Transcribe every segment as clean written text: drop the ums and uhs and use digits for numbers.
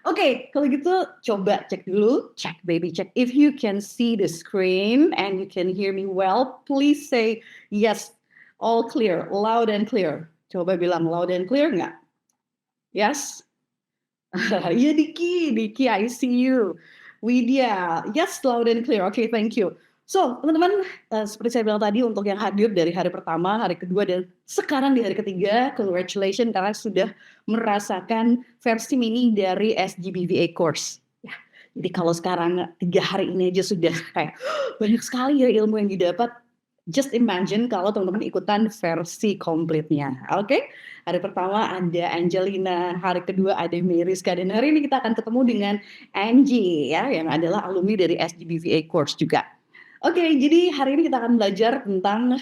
Oke, kalau gitu coba cek dulu, check baby check. If you can see the screen and you can hear me well, please say yes, all clear, loud and clear. Coba bilang loud and clear nggak? Yes? Iya Diki, I see you. Widya, yes, loud and clear. Oke, thank you. So, teman-teman, seperti saya bilang tadi, untuk yang hadir dari hari pertama, hari kedua, dan sekarang di hari ketiga, congratulations karena sudah merasakan versi mini dari SGB VA Course. Ya, jadi kalau sekarang 3 hari ini aja sudah kayak banyak sekali ya ilmu yang didapat. Just imagine kalau teman-teman ikutan versi komplitnya. Oke? Hari pertama ada Angelina, hari kedua ada Meriska, dan hari ini kita akan ketemu dengan Anggie ya, yang adalah alumni dari SGB VA Course juga. Oke, jadi hari ini kita akan belajar tentang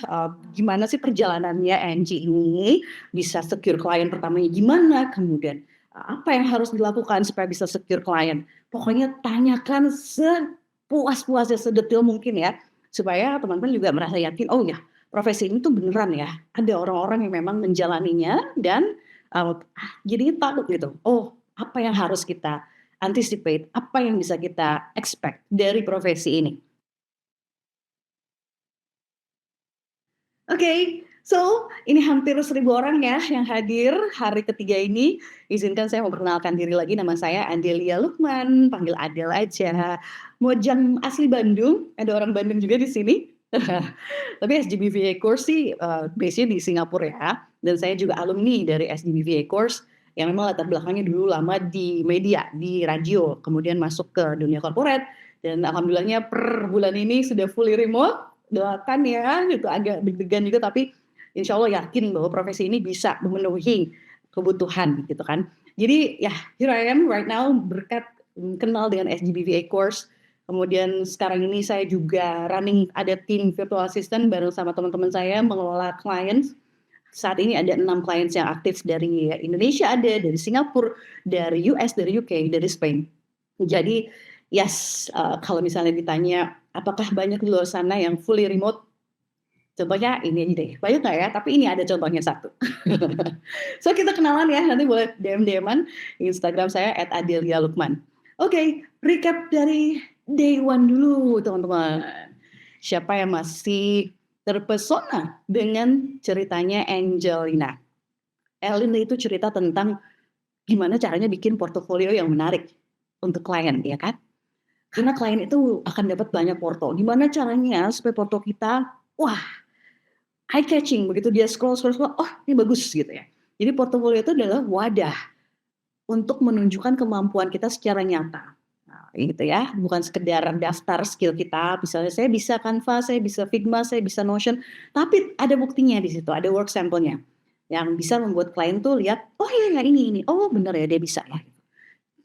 gimana sih perjalanannya Anggie ini bisa secure klien pertamanya gimana, kemudian apa yang harus dilakukan supaya bisa secure klien. Pokoknya tanyakan sepuas-puasnya, sedetail mungkin ya, supaya teman-teman juga merasa yakin, oh ya, profesi ini tuh beneran ya, ada orang-orang yang memang menjalaninya dan jadi tahu gitu, oh apa yang harus kita anticipate, apa yang bisa kita expect dari profesi ini. Oke, so ini hampir 1.000 orang ya yang hadir hari ketiga ini. Izinkan saya memperkenalkan diri lagi, nama saya Adelia Lukman, panggil Adel aja. Mojang asli Bandung, ada orang Bandung juga di sini. Tapi SGB VA Course sih base-nya di Singapura ya. Dan saya juga alumni dari SGB VA Course yang memang latar belakangnya dulu lama di media, di radio, kemudian masuk ke dunia corporate. Dan alhamdulillahnya per bulan ini sudah fully remote. Doakan ya, itu agak deg-degan juga, tapi insya Allah yakin bahwa profesi ini bisa memenuhi kebutuhan gitu kan. Jadi ya here I am right now berkat kenal dengan SGB VA Course. Kemudian sekarang ini saya juga running, ada tim virtual assistant bareng sama teman-teman saya mengelola clients. Saat ini ada 6 clients yang aktif dari Indonesia, ada dari Singapura, dari US, dari UK, dari Spain. Jadi yes, kalau misalnya ditanya apakah banyak di luar sana yang fully remote, contohnya ini aja deh, banyak nggak ya? Tapi ini ada contohnya satu. So kita kenalan ya, nanti boleh DM-an Instagram saya @adelialukman. Oke, recap dari day one dulu teman-teman. Siapa yang masih terpesona dengan ceritanya Angelina? Elin itu cerita tentang gimana caranya bikin portofolio yang menarik untuk klien, ya kan? Karena klien itu akan dapat banyak porto. Gimana caranya supaya porto kita, wah, eye catching, begitu dia scroll, oh ini bagus gitu ya. Jadi portofolio itu adalah wadah untuk menunjukkan kemampuan kita secara nyata. Nah, gitu ya, bukan sekedar daftar skill kita, misalnya saya bisa Canva, saya bisa Figma, saya bisa Notion, tapi ada buktinya di situ, ada work sample-nya yang bisa membuat klien tuh lihat, oh iya ini, oh benar ya dia bisa ya.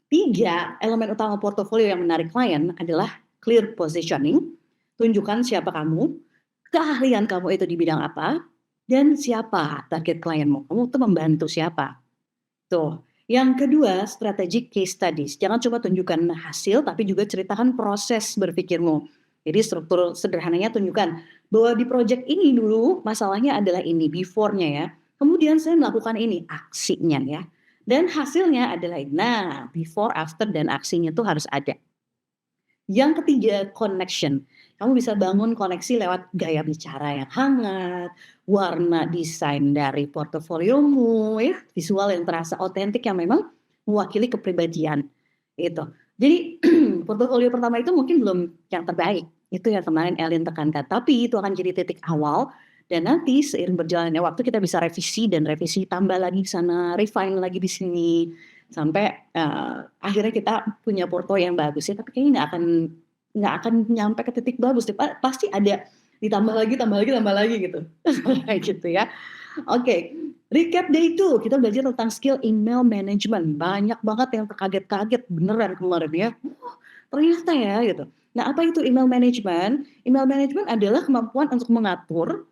3 elemen utama portofolio yang menarik klien adalah clear positioning, tunjukkan siapa kamu, keahlian kamu itu di bidang apa, dan siapa target klienmu, kamu tuh membantu siapa. Tuh. Yang kedua, strategic case studies. Jangan cuma tunjukkan hasil, tapi juga ceritakan proses berpikirmu. Jadi struktur sederhananya tunjukkan bahwa di project ini dulu masalahnya adalah ini, before-nya ya. Kemudian saya melakukan ini, aksinya ya. Dan hasilnya adalah, nah before, after, dan aksinya itu harus ada. Yang ketiga, connection. Kamu bisa bangun koneksi lewat gaya bicara yang hangat, warna desain dari portofoliomu, ya, visual yang terasa otentik yang memang mewakili kepribadian. Itu. Jadi portofolio pertama itu mungkin belum yang terbaik. Itu yang kemarin Elin tekankan. Tapi itu akan jadi titik awal. Dan nanti seiring berjalannya waktu kita bisa revisi dan revisi, tambah lagi di sana, refine lagi di sini, sampai akhirnya kita punya porto yang bagus ya. Tapi kayaknya nggak akan nyampe ke titik bagus, pasti ada ditambah lagi gitu. Gitu ya. Oke, recap day 2 kita belajar tentang skill email management. Banyak banget yang terkaget-kaget beneran kemarin ya. Ternyata ya gitu. Nah, apa itu email management? Email management adalah kemampuan untuk mengatur,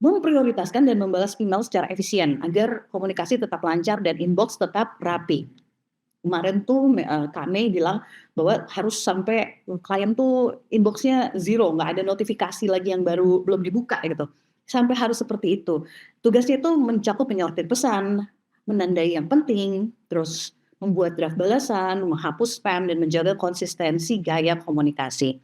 memprioritaskan, dan membalas email secara efisien agar komunikasi tetap lancar dan inbox tetap rapi. Kemarin tuh Kak Mei bilang bahwa harus sampai klien tuh inboxnya zero, nggak ada notifikasi lagi yang baru belum dibuka gitu. Sampai harus seperti itu. Tugasnya itu mencakup menyortir pesan, menandai yang penting, terus membuat draft balasan, menghapus spam, dan menjaga konsistensi gaya komunikasi.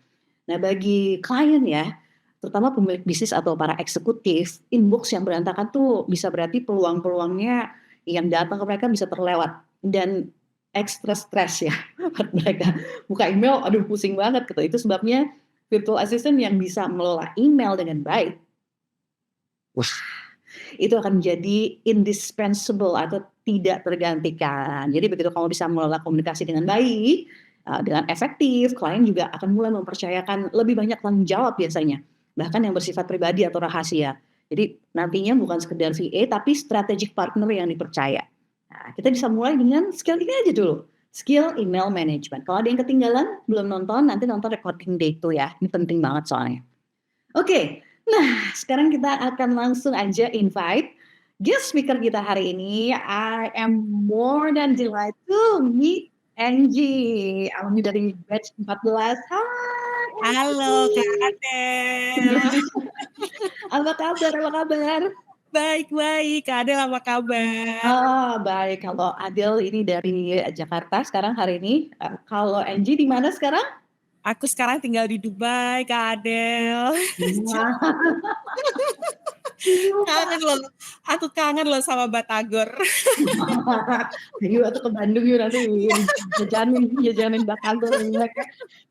Nah, bagi klien ya, terutama pemilik bisnis atau para eksekutif, inbox yang berantakan tuh bisa berarti peluang-peluangnya yang datang ke mereka bisa terlewat dan ekstra stres ya buat mereka. Buka email, aduh pusing banget gitu. Itu sebabnya virtual assistant yang bisa mengelola email dengan baik, wah, itu akan menjadi indispensable atau tidak tergantikan. Jadi begitu kamu bisa mengelola komunikasi dengan baik, dengan efektif, klien juga akan mulai mempercayakan lebih banyak tanggung jawab biasanya, bahkan yang bersifat pribadi atau rahasia. Jadi nantinya bukan sekedar VA, tapi strategic partner yang dipercaya. Nah, kita bisa mulai dengan skill ini aja dulu, skill email management. Kalau ada yang ketinggalan, belum nonton, nanti nonton recording day itu ya, ini penting banget soalnya. Oke, nah sekarang kita akan langsung aja invite guest speaker kita hari ini. I am more than delighted to meet Anggie, alumni dari batch 14. Hai Halo Kak Anggie. Adel. Apa kabar? Apa kabar? Baik-baik, Kak Adel apa kabar? Baik. Kalau Adel ini dari Jakarta sekarang hari ini. Kalau Anggie di mana sekarang? Aku sekarang tinggal di Dubai, Kak Adel. Wah. Kangen loh, aku kangen loh sama Batagor. Yuk atau ke Bandung yuk nanti jajanin bakal ya.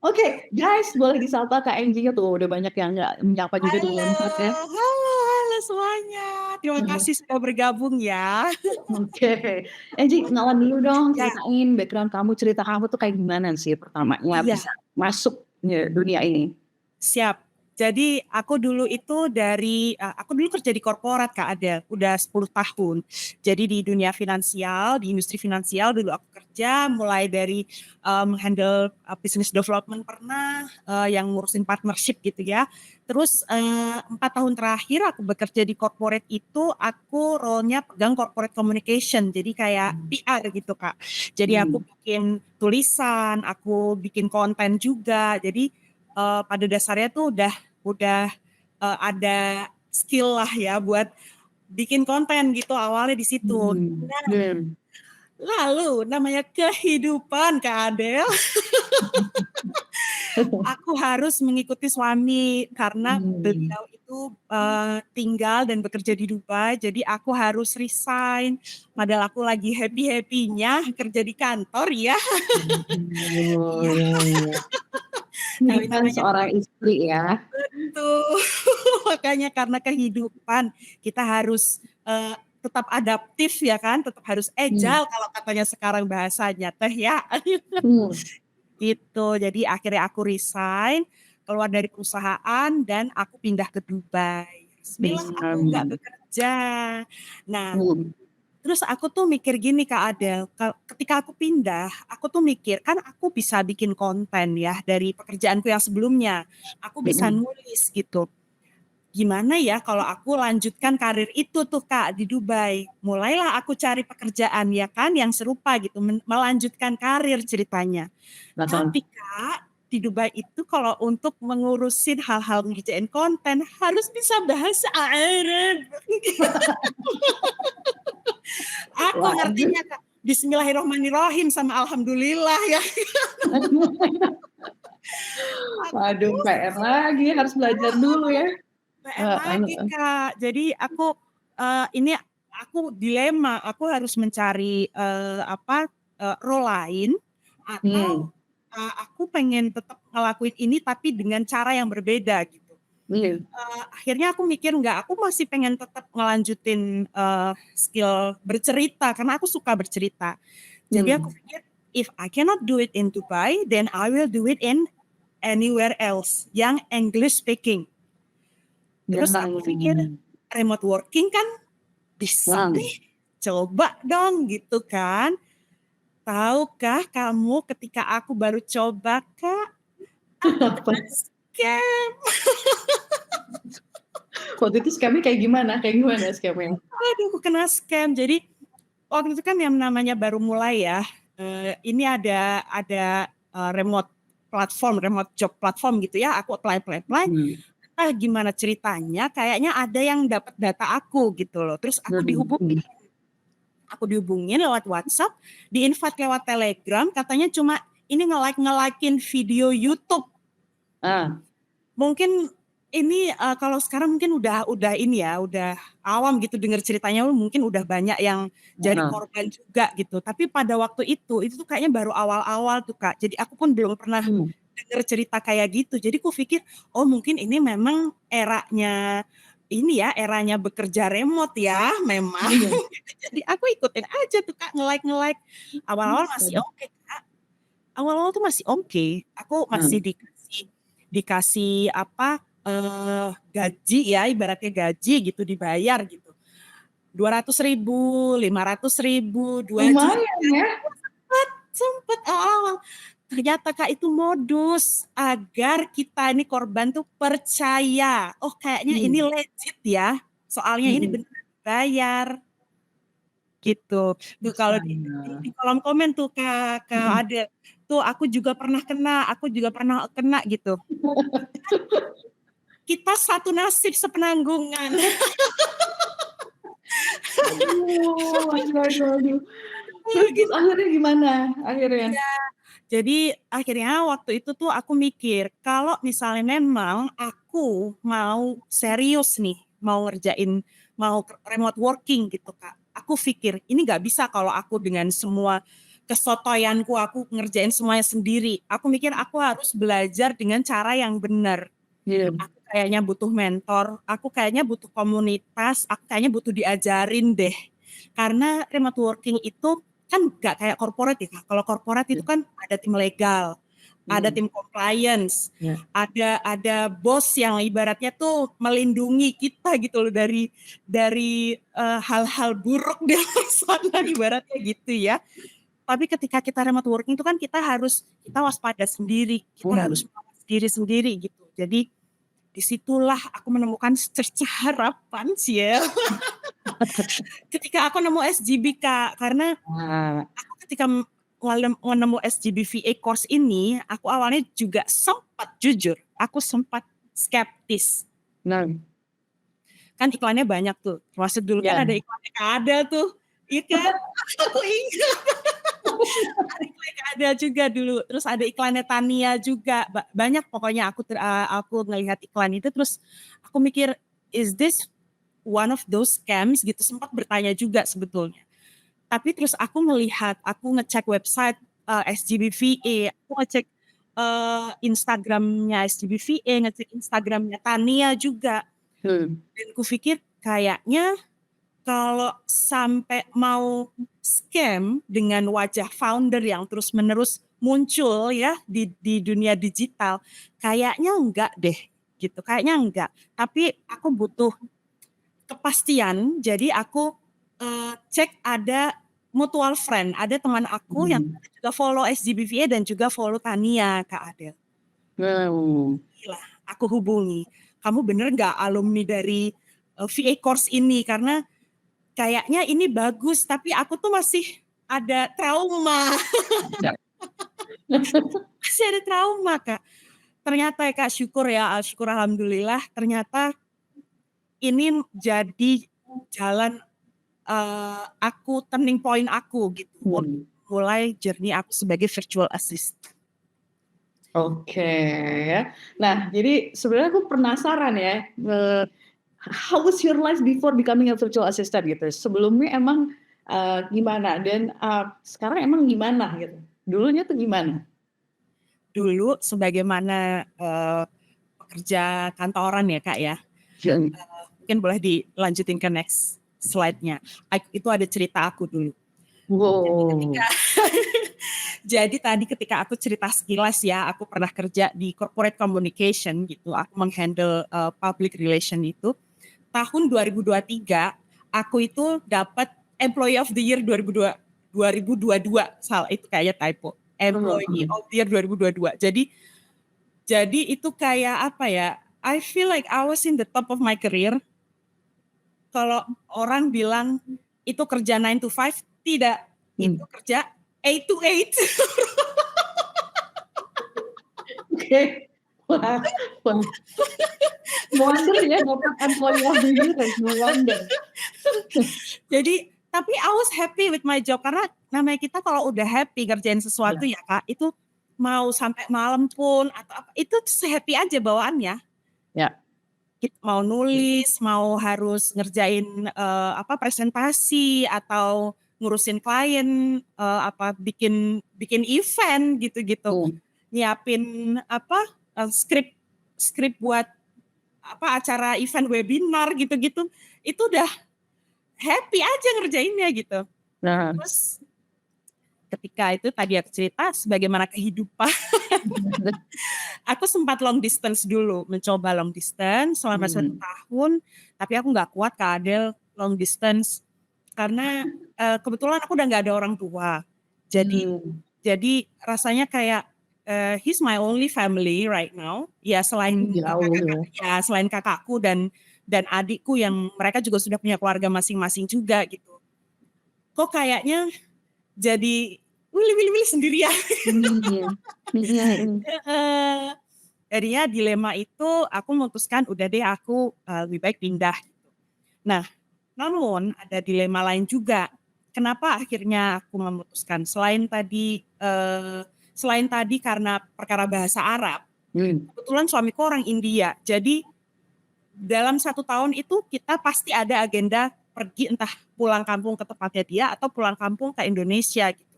Oke, guys, boleh disapa Kak Anggie tuh. Udah banyak yang nggak menyapa juga di Halo, chat ya. halo semuanya. Terima kasih sudah bergabung ya. Oke, Anggie kenalan dulu dong, Ya, ceritain background kamu, cerita kamu tuh kayak gimana sih pertamanya iya, bisa masuk ya, dunia ini. siap. Jadi aku dulu aku dulu kerja di korporat Kak Adel, udah 10 tahun. Jadi di dunia finansial, di industri finansial dulu aku kerja, mulai dari handle business development pernah, yang ngurusin partnership gitu ya. Terus 4 tahun terakhir aku bekerja di corporate itu, aku role-nya pegang corporate communication, jadi kayak PR gitu Kak. Jadi aku bikin tulisan, aku bikin konten juga, jadi pada dasarnya tuh udah ada skill lah ya buat bikin konten gitu awalnya di situ. Nah, lalu namanya kehidupan Kak Adel, aku harus mengikuti suami karena beliau itu tinggal dan bekerja di Dubai, jadi aku harus resign. Padahal aku lagi happy-happynya kerja di kantor ya. Oh, Iya, iya, iya. tapi Kehidupan namanya seorang istri ya. betul. Makanya karena kehidupan kita harus tetap adaptif ya kan, tetap harus Hmm. agile kalau katanya sekarang bahasanya teh ya. Hmm. Gitu. Jadi akhirnya aku resign, keluar dari perusahaan dan aku pindah ke Dubai. Bismillah aku nggak Hmm. bekerja. Nah, Hmm. terus aku tuh mikir gini Kak Adel, ketika aku pindah, aku tuh mikir kan aku bisa bikin konten ya dari pekerjaanku yang sebelumnya. Aku bisa Hmm. nulis gitu. Gimana ya kalau aku lanjutkan karir itu tuh Kak di Dubai. Mulailah aku cari pekerjaan ya kan yang serupa gitu, melanjutkan karir ceritanya. Betul. Tapi Kak, di Dubai itu kalau untuk mengurusin hal-hal ngerjain konten harus bisa bahasa Arab. Aku Waduh. ngertinya Kak, Bismillahirrohmanirrohim sama Alhamdulillah ya. Waduh, Aku PR lagi, harus belajar dulu ya. PR lagi Kak. Jadi ini aku dilema, aku harus mencari role lain atau Hmm. aku pengen tetap ngelakuin ini tapi dengan cara yang berbeda gitu. Iya. Akhirnya aku mikir enggak, aku masih pengen tetap ngelanjutin skill bercerita karena aku suka bercerita. Jadi aku Hmm. pikir if I cannot do it in Dubai, then I will do it in anywhere else yang English speaking. Ya, Terus aku pikir remote working kan bisa wow. nih, coba dong gitu kan. Tahukah kamu ketika aku baru coba Kak, aku Apa? kena scam. Waktu itu scam-nya kayak gimana? Kayak gimana scam-nya? Aduh, aku kena scam. Jadi waktu itu kan yang namanya baru mulai ya. Ini ada remote platform, remote job platform gitu ya. Aku apply. Hmm. Gimana ceritanya? Kayaknya ada yang dapat data aku gitu loh. Terus aku dihubungin. Aku dihubungin lewat WhatsApp, di-invite lewat Telegram, katanya cuma ini nge-like-nge-likein video YouTube. Mungkin ini kalau sekarang mungkin udah ini ya, udah awam gitu dengar ceritanya, mungkin udah banyak yang jadi korban juga gitu. Tapi pada waktu itu tuh kayaknya baru awal-awal tuh Kak. Jadi aku pun belum pernah dengar cerita kayak gitu. Jadi aku pikir, oh mungkin ini memang eranya ini ya, eranya bekerja remote ya, memang. Jadi aku ikutin aja tuh Kak, nge-like. Awal-awal masih oke Kak. Awal-awal tuh masih oke. Aku masih dikasih apa gaji ya, ibaratnya gaji gitu, dibayar gitu 200.000, 500.000, 2 juta. Lumayan ya. Sempet awal-awal. Ternyata Kak itu modus agar kita ini korban tuh percaya, oh kayaknya ini legit ya, soalnya ini benar bayar gitu. Tuh kalau di kolom komen tuh Kak ada tuh aku juga pernah kena gitu. Kita satu nasib sepenanggungan. Aduh. Terus akhirnya gimana? Akhirnya? Iya, jadi akhirnya waktu itu tuh aku mikir, kalau misalnya memang aku mau serius nih, mau remote working gitu Kak. Aku pikir ini nggak bisa kalau aku dengan semua kesotoyanku, aku ngerjain semuanya sendiri. Aku mikir aku harus belajar dengan cara yang benar. Aku kayaknya butuh mentor, aku kayaknya butuh komunitas, aku kayaknya butuh diajarin deh. Karena remote working itu kan nggak kayak corporate ya. Kalau corporate itu kan ada tim legal, ada tim compliance, ada bos yang ibaratnya tuh melindungi kita gitu loh dari hal-hal buruk di luar sana ibaratnya gitu ya. Tapi ketika kita remote working itu kan kita waspada sendiri, kita harus mawas diri sendiri gitu. Jadi disitulah aku menemukan secercah harapan sih ya. Ketika aku nemu SGB Kak, karena aku ketika nemu SGB VA Course ini, aku awalnya juga aku sempat skeptis. Kan iklannya banyak tuh, termasuk dulu kan ada iklannya ada tuh, iya kan? Aku ingat. Ada juga dulu, terus ada iklannya Tania juga, banyak pokoknya aku ngelihat iklan itu terus aku mikir, is this one of those scams gitu, sempat bertanya juga sebetulnya. Tapi terus aku ngecek website SGB VA, aku ngecek Instagramnya SGB VA, ngecek Instagramnya Tania juga. Dan aku pikir kayaknya kalau sampai mau scam dengan wajah founder yang terus-menerus muncul ya di dunia digital, kayaknya enggak deh gitu, kayaknya enggak. Tapi aku butuh kepastian, jadi aku cek ada mutual friend, ada teman aku yang juga follow SGBVA dan juga follow Tania, Kak Adel. Gila, aku hubungi, kamu bener nggak alumni dari VA Course ini? Karena kayaknya ini bagus, tapi aku tuh masih ada trauma. Masih ada trauma, Kak. Ternyata ya Kak, syukur alhamdulillah, ternyata ini jadi jalan turning point aku gitu. Mulai journey aku sebagai virtual assistant. Oke ya. Nah, jadi sebenarnya aku penasaran ya, how was your life before becoming a virtual assistant gitu? Sebelumnya emang gimana dan sekarang emang gimana gitu? Dulunya tuh gimana? Dulu sebagaimana pekerja kantoran ya Kak ya. Mungkin boleh dilanjutin ke next slide-nya. Itu ada cerita aku dulu. Jadi tadi ketika aku cerita sekilas ya, aku pernah kerja di corporate communication gitu. Aku menghandle public relation itu. Tahun 2023, aku itu dapat Employee of the Year 2022. Salah, itu kayaknya typo. Employee of the Year 2022. Jadi itu kayak apa ya? I feel like I was in the top of my career. Kalau orang bilang itu kerja 9 to 5, tidak. Itu kerja 8 to 8. Oke. Wah. No wonder ya dapat employee of the year, no wonder. Jadi Tapi I was happy with my job karena namanya kita kalau udah happy ngerjain sesuatu ya Kak, itu mau sampai malam pun atau apa, itu happy aja bawaannya. Ya. Mau nulis, mau harus ngerjain presentasi atau ngurusin klien, bikin event gitu-gitu. Nyiapin skrip buat acara event webinar gitu-gitu. Itu udah happy aja ngerjainnya gitu. Terus ketika itu tadi aku cerita sebagaimana kehidupan. Aku sempat long distance dulu, mencoba long distance selama 1 tahun, tapi aku nggak kuat Kak Adel long distance karena kebetulan aku udah nggak ada orang tua. Jadi rasanya kayak he's my only family right now. Ya selain selain kakakku dan adikku yang mereka juga sudah punya keluarga masing-masing juga gitu. Kok kayaknya jadi willy sendirian. Jadinya dilema itu aku memutuskan udah deh aku lebih baik pindah. Nah, namun ada dilema lain juga. Kenapa akhirnya aku memutuskan selain tadi karena perkara bahasa Arab. Kebetulan suamiku orang India. Jadi dalam 1 tahun itu kita pasti ada agenda pergi entah pulang kampung ke tempatnya dia atau pulang kampung ke Indonesia gitu.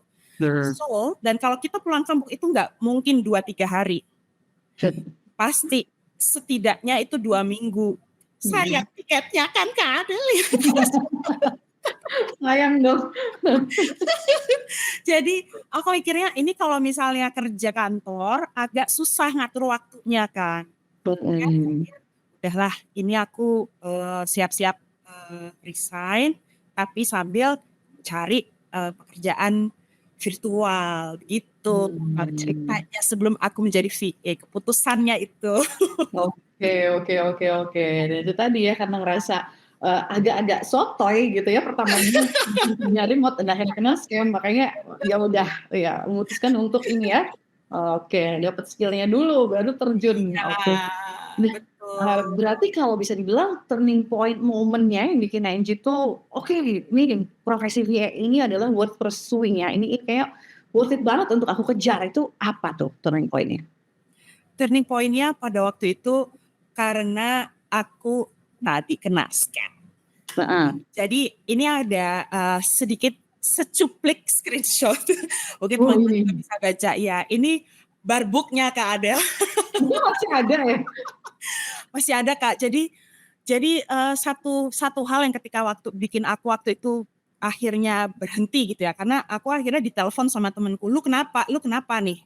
So, dan kalau kita pulang kampung itu nggak mungkin 2-3 hari. Pasti setidaknya itu 2 minggu. Sayang tiketnya kan Kak Adel. Sayang dong. Jadi aku mikirnya ini kalau misalnya kerja kantor agak susah ngatur waktunya kan. Udahlah ini aku siap-siap resign tapi sambil cari pekerjaan virtual gitu. Ceritanya sebelum aku menjadi VA, keputusannya itu. Oke. Dan itu tadi ya karena ngerasa agak-agak sotoy gitu ya pertamanya nyari remote dan akhirnya kena scam, makanya ya udah ya memutuskan untuk ini ya. Oke, dapat skillnya dulu baru terjun. Berarti kalau bisa dibilang turning point momennya yang bikin Anggie tuh oke, ini profesi VA ini adalah worth pursuing ya. Ini kayak worth it banget untuk aku kejar. Itu apa tuh turning point-nya? Turning point-nya pada waktu itu karena aku tadi kena scam. Jadi ini ada sedikit secuplik screenshot. Mungkin teman-teman bisa baca ya. Ini barbooknya Kak Adel. Masih ada ya? Masih ada Kak. Jadi satu hal yang ketika bikin aku waktu itu akhirnya berhenti gitu ya. Karena aku akhirnya ditelepon sama temanku. Lu kenapa nih?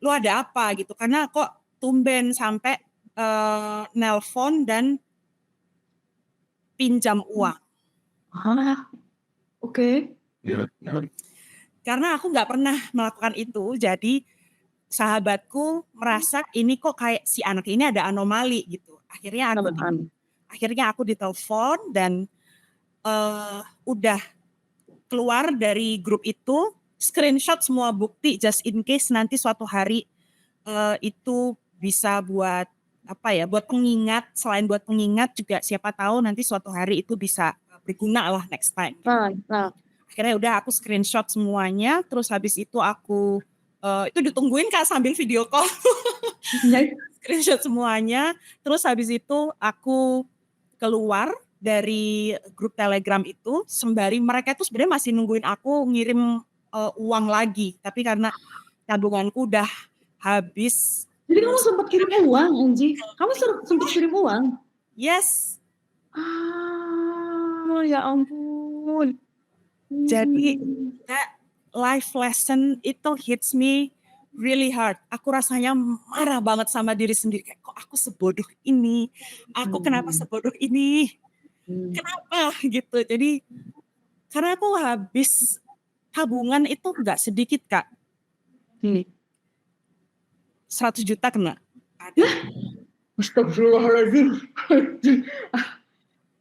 Lu ada apa gitu, karena kok tumben sampai nelpon dan pinjam uang. Oke. Karena aku nggak pernah melakukan itu, jadi sahabatku merasa ini kok kayak si anak ini ada anomali gitu. Akhirnya aku ditelepon dan udah keluar dari grup itu, screenshot semua bukti just in case nanti suatu hari itu bisa buat buat pengingat. Selain buat pengingat juga siapa tahu nanti suatu hari itu bisa berguna lah next time. Akhirnya udah aku screenshot semuanya, terus habis itu aku itu ditungguin Kak sambil video call. Screenshot semuanya, terus habis itu aku keluar dari grup Telegram itu sembari mereka tuh sebenarnya masih nungguin aku ngirim uang lagi, tapi karena tabunganku udah habis. Jadi kamu sempat kirim uang, Anggi? Kamu sempat kirim uang? Yes. Ya ampun. Jadi that life lesson itu hits me really hard. Aku rasanya marah banget sama diri sendiri. Kayak kok aku sebodoh ini? Aku kenapa sebodoh ini? Kenapa gitu? Jadi karena aku habis tabungan itu nggak sedikit Kak. 100 juta kena. Astagfirullahaladzim.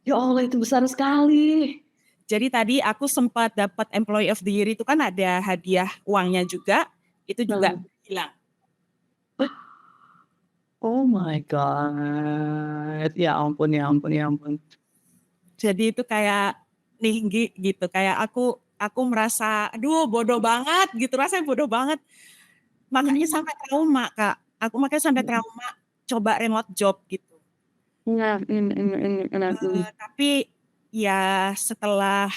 Ya Allah itu besar sekali. Jadi tadi aku sempat dapat Employee of the Year itu kan ada hadiah uangnya juga. Itu juga hilang. Oh my God. Ya ampun. Jadi itu kayak nih Anggi, gitu. Kayak aku merasa aduh bodoh banget gitu, rasanya bodoh banget. Makanya sampai trauma, Kak. Aku makanya sampai trauma coba remote job gitu. Nah, Tapi ya setelah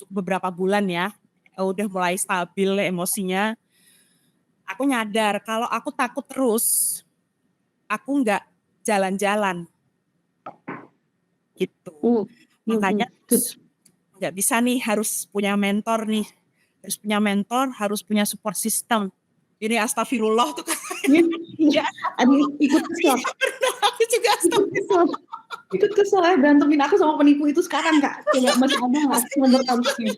beberapa bulan ya, udah mulai stabil emosinya, aku nyadar kalau aku takut terus, aku nggak jalan-jalan gitu. Makanya nggak bisa nih, harus punya mentor nih, harus punya support system. Ini astagfirullah tuh kan. Iya, aduh ikut kesel. Aku juga Ikut kesel. Ikut kesel ya, berantemin aku sama penipu itu sekarang Kak. Coba masih ada nggak nomor kamu?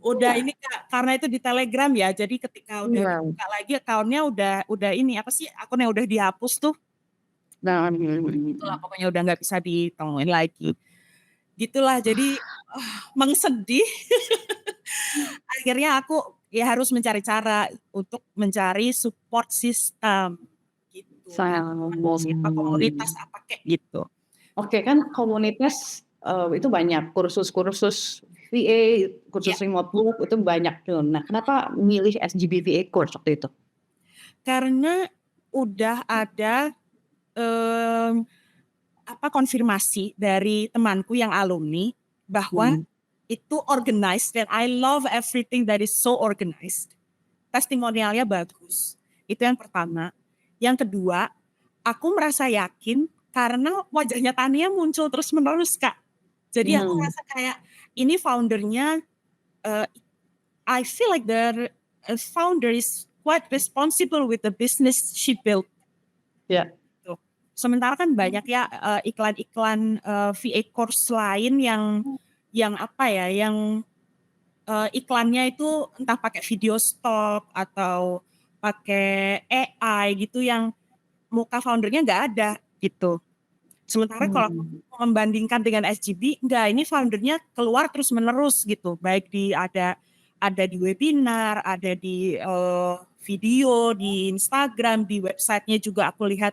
Udah ini Kak, karena itu di Telegram ya. Jadi ketika udah Wow. dibuka lagi akunnya udah ini apa sih, akunnya udah dihapus tuh. Nah, Itulah pokoknya udah nggak bisa ditemuin lagi. Gitulah, jadi mengsedih. Akhirnya aku ya harus mencari cara untuk mencari support system gitu. Apa komunitas apa kayak gitu. Oke, kan komunitas itu banyak, kursus-kursus VA, kursus remote work itu banyak tuh. Nah, kenapa milih SGB VA Course waktu itu? Karena udah ada konfirmasi dari temanku yang alumni bahwa itu organized, dan I love everything that is so organized. Testimonialnya bagus. Itu yang pertama. Yang kedua, aku merasa yakin karena wajahnya Tania muncul terus-menerus, Kak. Jadi aku merasa kayak ini foundernya, I feel like the founder is quite responsible with the business she built. Ya. Sementara kan banyak ya iklan-iklan VA Course lain yang apa ya, yang iklannya itu entah pakai video stock atau pakai AI gitu, yang muka foundernya nggak ada gitu. Sementara kalau membandingkan dengan SGB, enggak, ini foundernya keluar terus menerus gitu, baik ada di webinar, ada di video, di Instagram, di websitenya juga aku lihat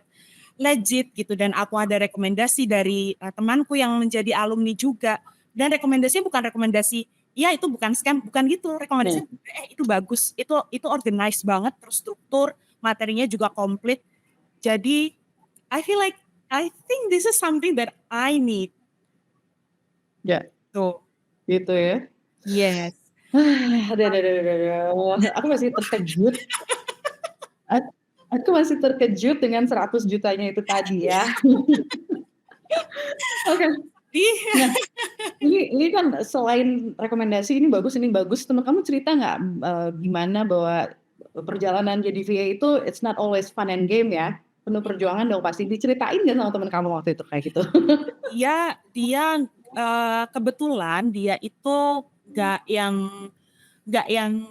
legit gitu, dan aku ada rekomendasi dari temanku yang menjadi alumni juga, dan rekomendasinya bukan rekomendasi ya itu bukan scam, bukan gitu, rekomendasinya itu bagus, itu organized banget, terstruktur, materinya juga komplit. Jadi I think this is something that I need. Ya. Tuh. Gitu ya. Yes. Aku masih terkejut. Aku masih terkejut dengan 100 jutanya itu tadi ya. Oke. Nah, ini kan selain rekomendasi ini bagus, teman kamu cerita nggak gimana bahwa perjalanan jadi VA itu it's not always fun and game ya, penuh perjuangan dong pasti. Diceritain nggak sama teman kamu waktu itu kayak gitu? Iya, dia kebetulan dia itu nggak yang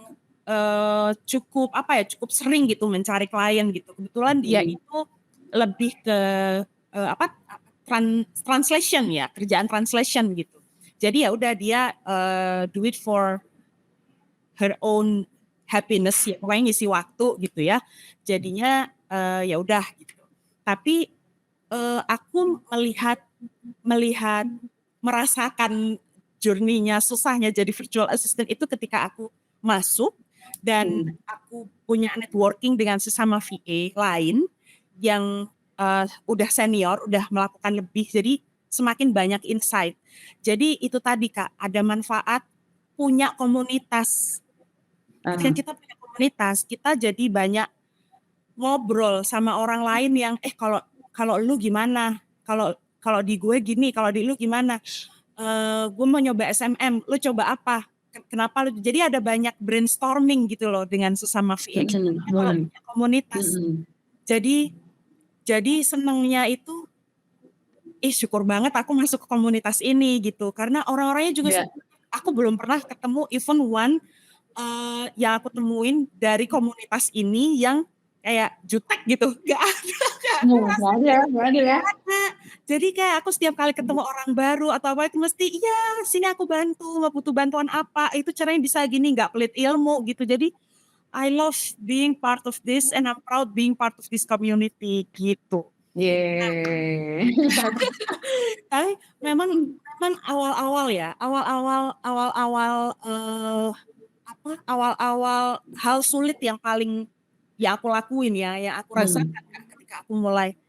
cukup cukup sering gitu mencari klien gitu. Kebetulan dia itu lebih ke translation ya, kerjaan translation gitu. Jadi ya udah dia do it for her own happiness ya, pokoknya ngisi waktu gitu ya. Jadinya ya udah gitu. Tapi aku merasakan journey-nya, susahnya jadi virtual assistant itu ketika aku masuk dan aku punya networking dengan sesama VA lain yang udah senior, udah melakukan lebih, jadi semakin banyak insight. Jadi itu tadi Kak, ada manfaat punya komunitas. Ketika kita punya komunitas, kita jadi banyak ngobrol sama orang lain yang kalau lu gimana, kalau di gue gini, kalau di lu gimana, gue mau nyoba SMM, lu coba apa, kenapa lu, jadi ada banyak brainstorming gitu loh dengan sesama VA kalau punya komunitas. Jadi senengnya itu syukur banget aku masuk ke komunitas ini gitu, karena orang-orangnya juga aku belum pernah ketemu even one yang aku temuin dari komunitas ini yang kayak jutek gitu, nggak ada ya. Jadi kayak aku setiap kali ketemu orang baru atau apa itu mesti iya sini aku bantu, nggak butuh bantuan apa, itu caranya bisa gini, nggak pelit ilmu gitu. Jadi I love being part of this and I'm proud being part of this community gitu. Tapi memang Cuman awal-awal ya, awal-awal hal sulit yang paling ya aku lakuin ya, yang aku rasakan ketika aku mulai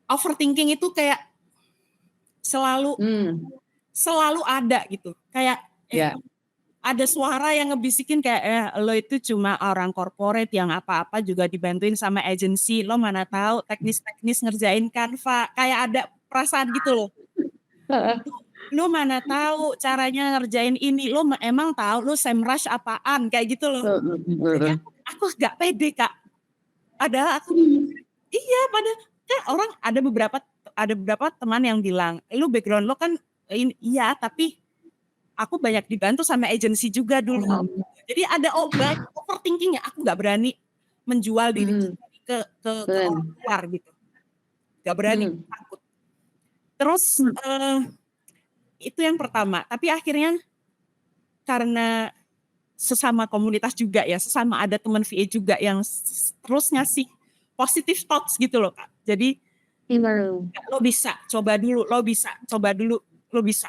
overthinking itu kayak selalu ada gitu. Kayak ada suara yang ngebisikin kayak lo itu cuma orang corporate yang apa-apa juga dibantuin sama agensi, lo mana tahu teknis-teknis ngerjain Canva, kayak ada perasaan gitu loh. Lo mana tahu caranya ngerjain ini, lo emang tahu lo SEMrush apaan, kayak gitu loh. Jadi aku gak pede Kak. Padahal aku kan orang ada beberapa teman yang bilang, lu background lo kan ini, iya tapi aku banyak dibantu sama agensi juga dulu. Jadi ada overthinking ya, aku nggak berani menjual diri ke orang luar gitu, nggak berani, takut. Terus itu yang pertama. Tapi akhirnya karena sesama komunitas juga ya, sesama ada teman VA juga yang terus ngasih positive thoughts gitu loh Kak. Jadi lo bisa, coba dulu, lo bisa.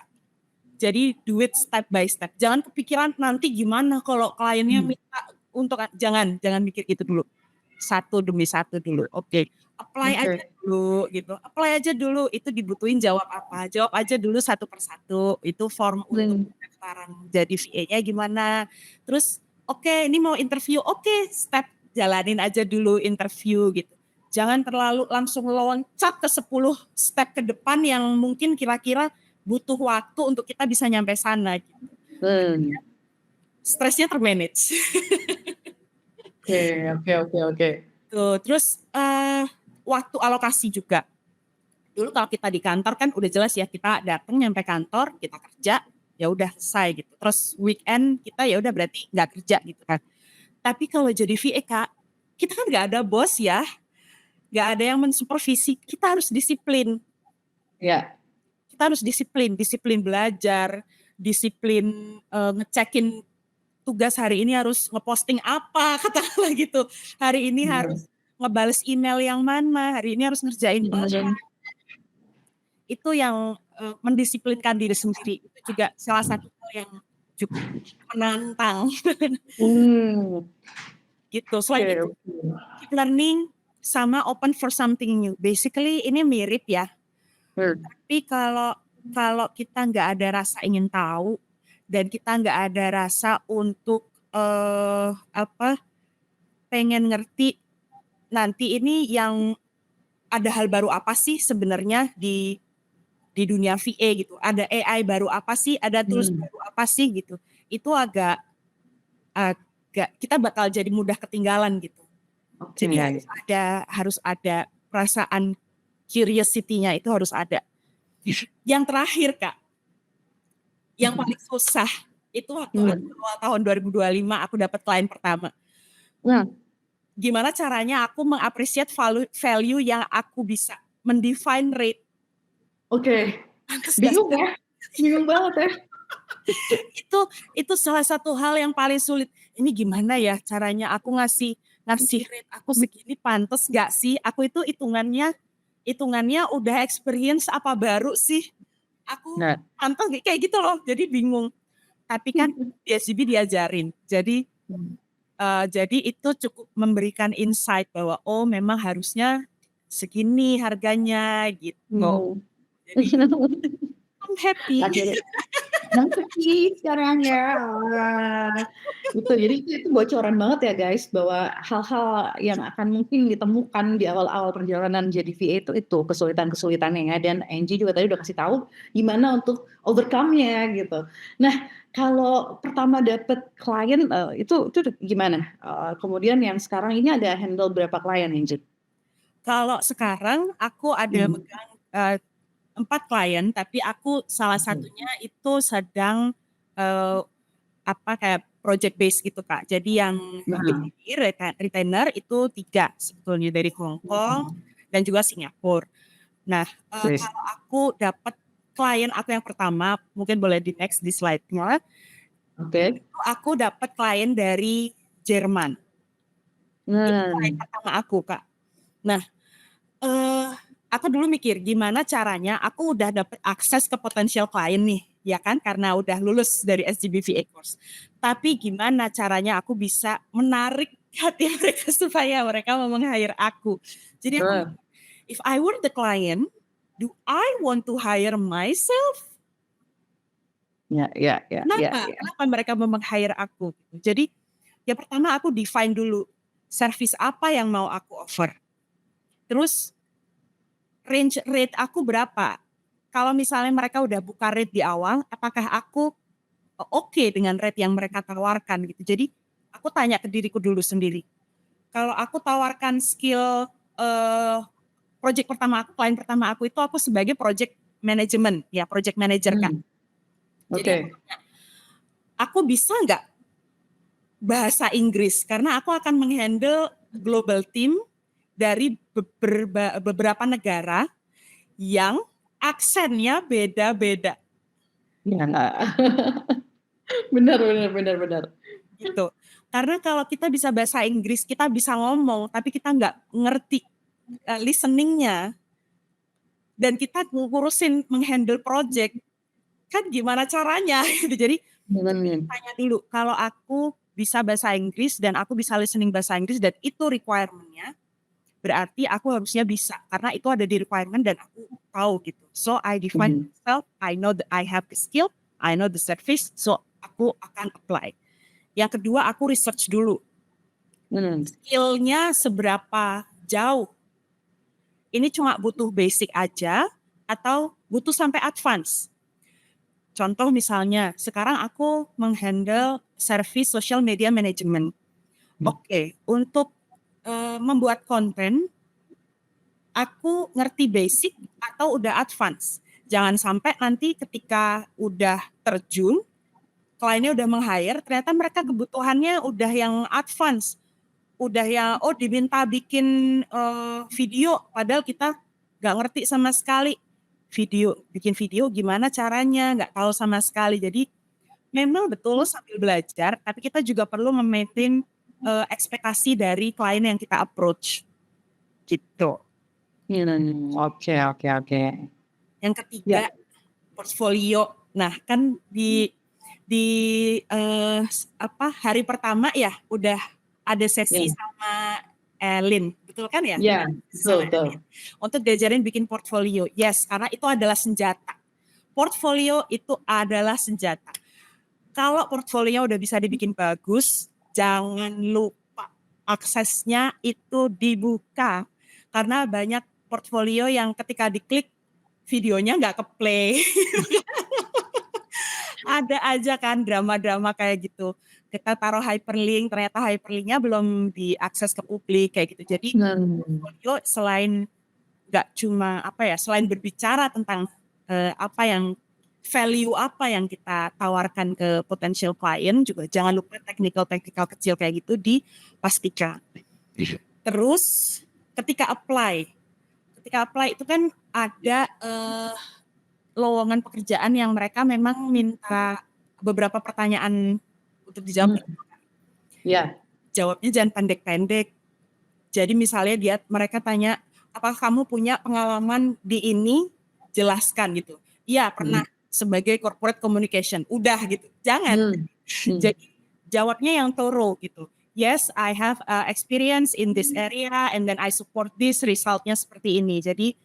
Jadi do it step by step. Jangan kepikiran nanti gimana kalau kliennya minta untuk, jangan mikir itu dulu. Satu demi satu dulu. Oke. Apply aja dulu gitu. Apply aja dulu, itu dibutuhin jawab apa. Jawab aja dulu satu persatu. Itu form untuk pendaftaran jadi VA-nya gimana. Terus oke, ini mau interview. Oke, step jalanin aja dulu interview gitu. Jangan terlalu langsung loncat ke 10 step ke depan yang mungkin kira-kira butuh waktu untuk kita bisa nyampe sana gitu. Stresnya termanage. Oke. Tuh, terus waktu alokasi juga. Dulu kalau kita di kantor kan udah jelas ya, kita datang nyampe kantor, kita kerja, ya udah selesai gitu. Terus weekend kita ya udah berarti nggak kerja gitu kan. Tapi kalau jadi VA Kak, kita kan nggak ada bos ya, nggak ada yang mensupervisi, kita harus disiplin. Ya. Kita harus disiplin belajar, disiplin ngecekin tugas hari ini harus ngeposting apa, katakanlah gitu. Hari ini harus ngebales email yang mana, hari ini harus ngerjain apa. Itu yang mendisiplinkan diri sendiri. Itu juga salah satu hal yang cukup menantang. Gitu. Selain itu, keep learning sama open for something new. Basically ini mirip ya. Tapi kalau kita nggak ada rasa ingin tahu dan kita nggak ada rasa untuk pengen ngerti nanti ini yang ada hal baru apa sih sebenarnya di dunia VA gitu. Ada AI baru apa sih? Ada tools baru apa sih gitu. Itu agak kita bakal jadi mudah ketinggalan gitu. Jadi harus ada perasaan curiosity-nya itu harus ada. Yang terakhir Kak, yang paling susah itu waktu awal tahun 2025 aku dapat klien pertama. Gimana caranya aku mengapresiasi value yang aku bisa mendefine rate. Bingung ya? Bingung banget ya. Itu salah satu hal yang paling sulit. Ini gimana ya caranya aku ngasih rate aku segini pantas gak sih? Aku itu hitungannya udah experience apa baru sih? Aku pantas kayak gitu loh. Jadi bingung. Tapi kan di SGB diajarin. Jadi itu cukup memberikan insight bahwa memang harusnya segini harganya gitu. Jadi I'm happy. Nangkep caranya. Gitu. Jadi itu bocoran banget ya guys, bahwa hal-hal yang akan mungkin ditemukan di awal-awal perjalanan jadi VA itu kesulitan-kesulitannya ya. Dan Anggie juga tadi udah kasih tahu gimana untuk overcome-nya gitu. Nah, kalau pertama dapet klien itu gimana? Kemudian yang sekarang ini ada handle berapa klien Anggie? Kalau sekarang aku ada megang 4 klien, tapi aku salah satunya itu sedang kayak project base gitu Kak. Jadi yang retainer itu 3 sebetulnya dari Hong Kong dan juga Singapura. Nah, kalau aku dapat klien aku yang pertama, mungkin boleh di next di slide-nya. Aku dapat klien dari Jerman. Itu klien pertama aku Kak. Nah, aku dulu mikir gimana caranya aku udah dapet akses ke potensial klien nih, ya kan, karena udah lulus dari SGB VA Course. Tapi gimana caranya aku bisa menarik hati mereka supaya mereka mau meng-hire aku. Jadi aku, if I were the client, do I want to hire myself? Ya. Kenapa mereka mau meng-hire aku? Jadi yang pertama aku define dulu service apa yang mau aku offer. Terus range rate aku berapa? Kalau misalnya mereka udah buka rate di awal, apakah aku oke dengan rate yang mereka tawarkan gitu. Jadi aku tanya ke diriku dulu sendiri. Kalau aku tawarkan skill project pertama aku, klien pertama aku itu aku sebagai project management, ya project manager kan. Jadi aku bisa nggak bahasa Inggris karena aku akan menghandle global team dari beberapa negara yang aksennya beda-beda. Ya nggak. Benar. Gitu. Karena kalau kita bisa bahasa Inggris, kita bisa ngomong, tapi kita nggak ngerti listeningnya, dan kita ngurusin menghandle project, kan gimana caranya? Gitu. Jadi tanya dulu, kalau aku bisa bahasa Inggris dan aku bisa listening bahasa Inggris dan itu requirement-nya, berarti aku harusnya bisa karena itu ada di requirement dan aku tahu gitu. So I define myself, I know that I have the skill, I know the service, so aku akan apply. Yang kedua aku research dulu. Skillnya seberapa jauh? Ini cuma butuh basic aja atau butuh sampai advance? Contoh misalnya, sekarang aku menghandle service social media management. Oke, untuk membuat konten, aku ngerti basic atau udah advance. Jangan sampai nanti ketika udah terjun, kliennya udah meng-hire, ternyata mereka kebutuhannya udah yang advance. Udah yang, diminta bikin video, padahal kita nggak ngerti sama sekali. Bikin video gimana caranya, nggak tahu sama sekali. Jadi memang betul sambil belajar, tapi kita juga perlu memaintain ekspektasi dari klien yang kita approach. Gitu. Oke. Yang ketiga, portfolio. Nah, kan di hari pertama ya udah ada sesi sama Elin, betul kan ya? Iya, betul. Untuk diajarin bikin portfolio. Yes, karena itu adalah senjata. Portfolio itu adalah senjata. Kalau portfolio udah bisa dibikin bagus, jangan lupa aksesnya itu dibuka. Karena banyak portfolio yang ketika diklik videonya nggak ke play. Ada aja kan drama-drama kayak gitu. Kita taruh hyperlink, ternyata hyperlinknya belum diakses ke publik kayak gitu. Jadi portfolio selain nggak cuma selain berbicara tentang value apa yang kita tawarkan ke potential client, juga jangan lupa technical kecil kayak gitu dipastikan. Terus ketika apply itu kan ada lowongan pekerjaan yang mereka memang minta beberapa pertanyaan untuk dijawab. Iya. Jawabnya jangan pendek-pendek. Jadi misalnya mereka tanya, apakah kamu punya pengalaman di ini? Jelaskan gitu. Iya, pernah sebagai corporate communication. Udah gitu. Jangan. Jadi jawabnya yang thorough gitu. Yes, I have experience in this area and then I support this, resultnya seperti ini. Jadi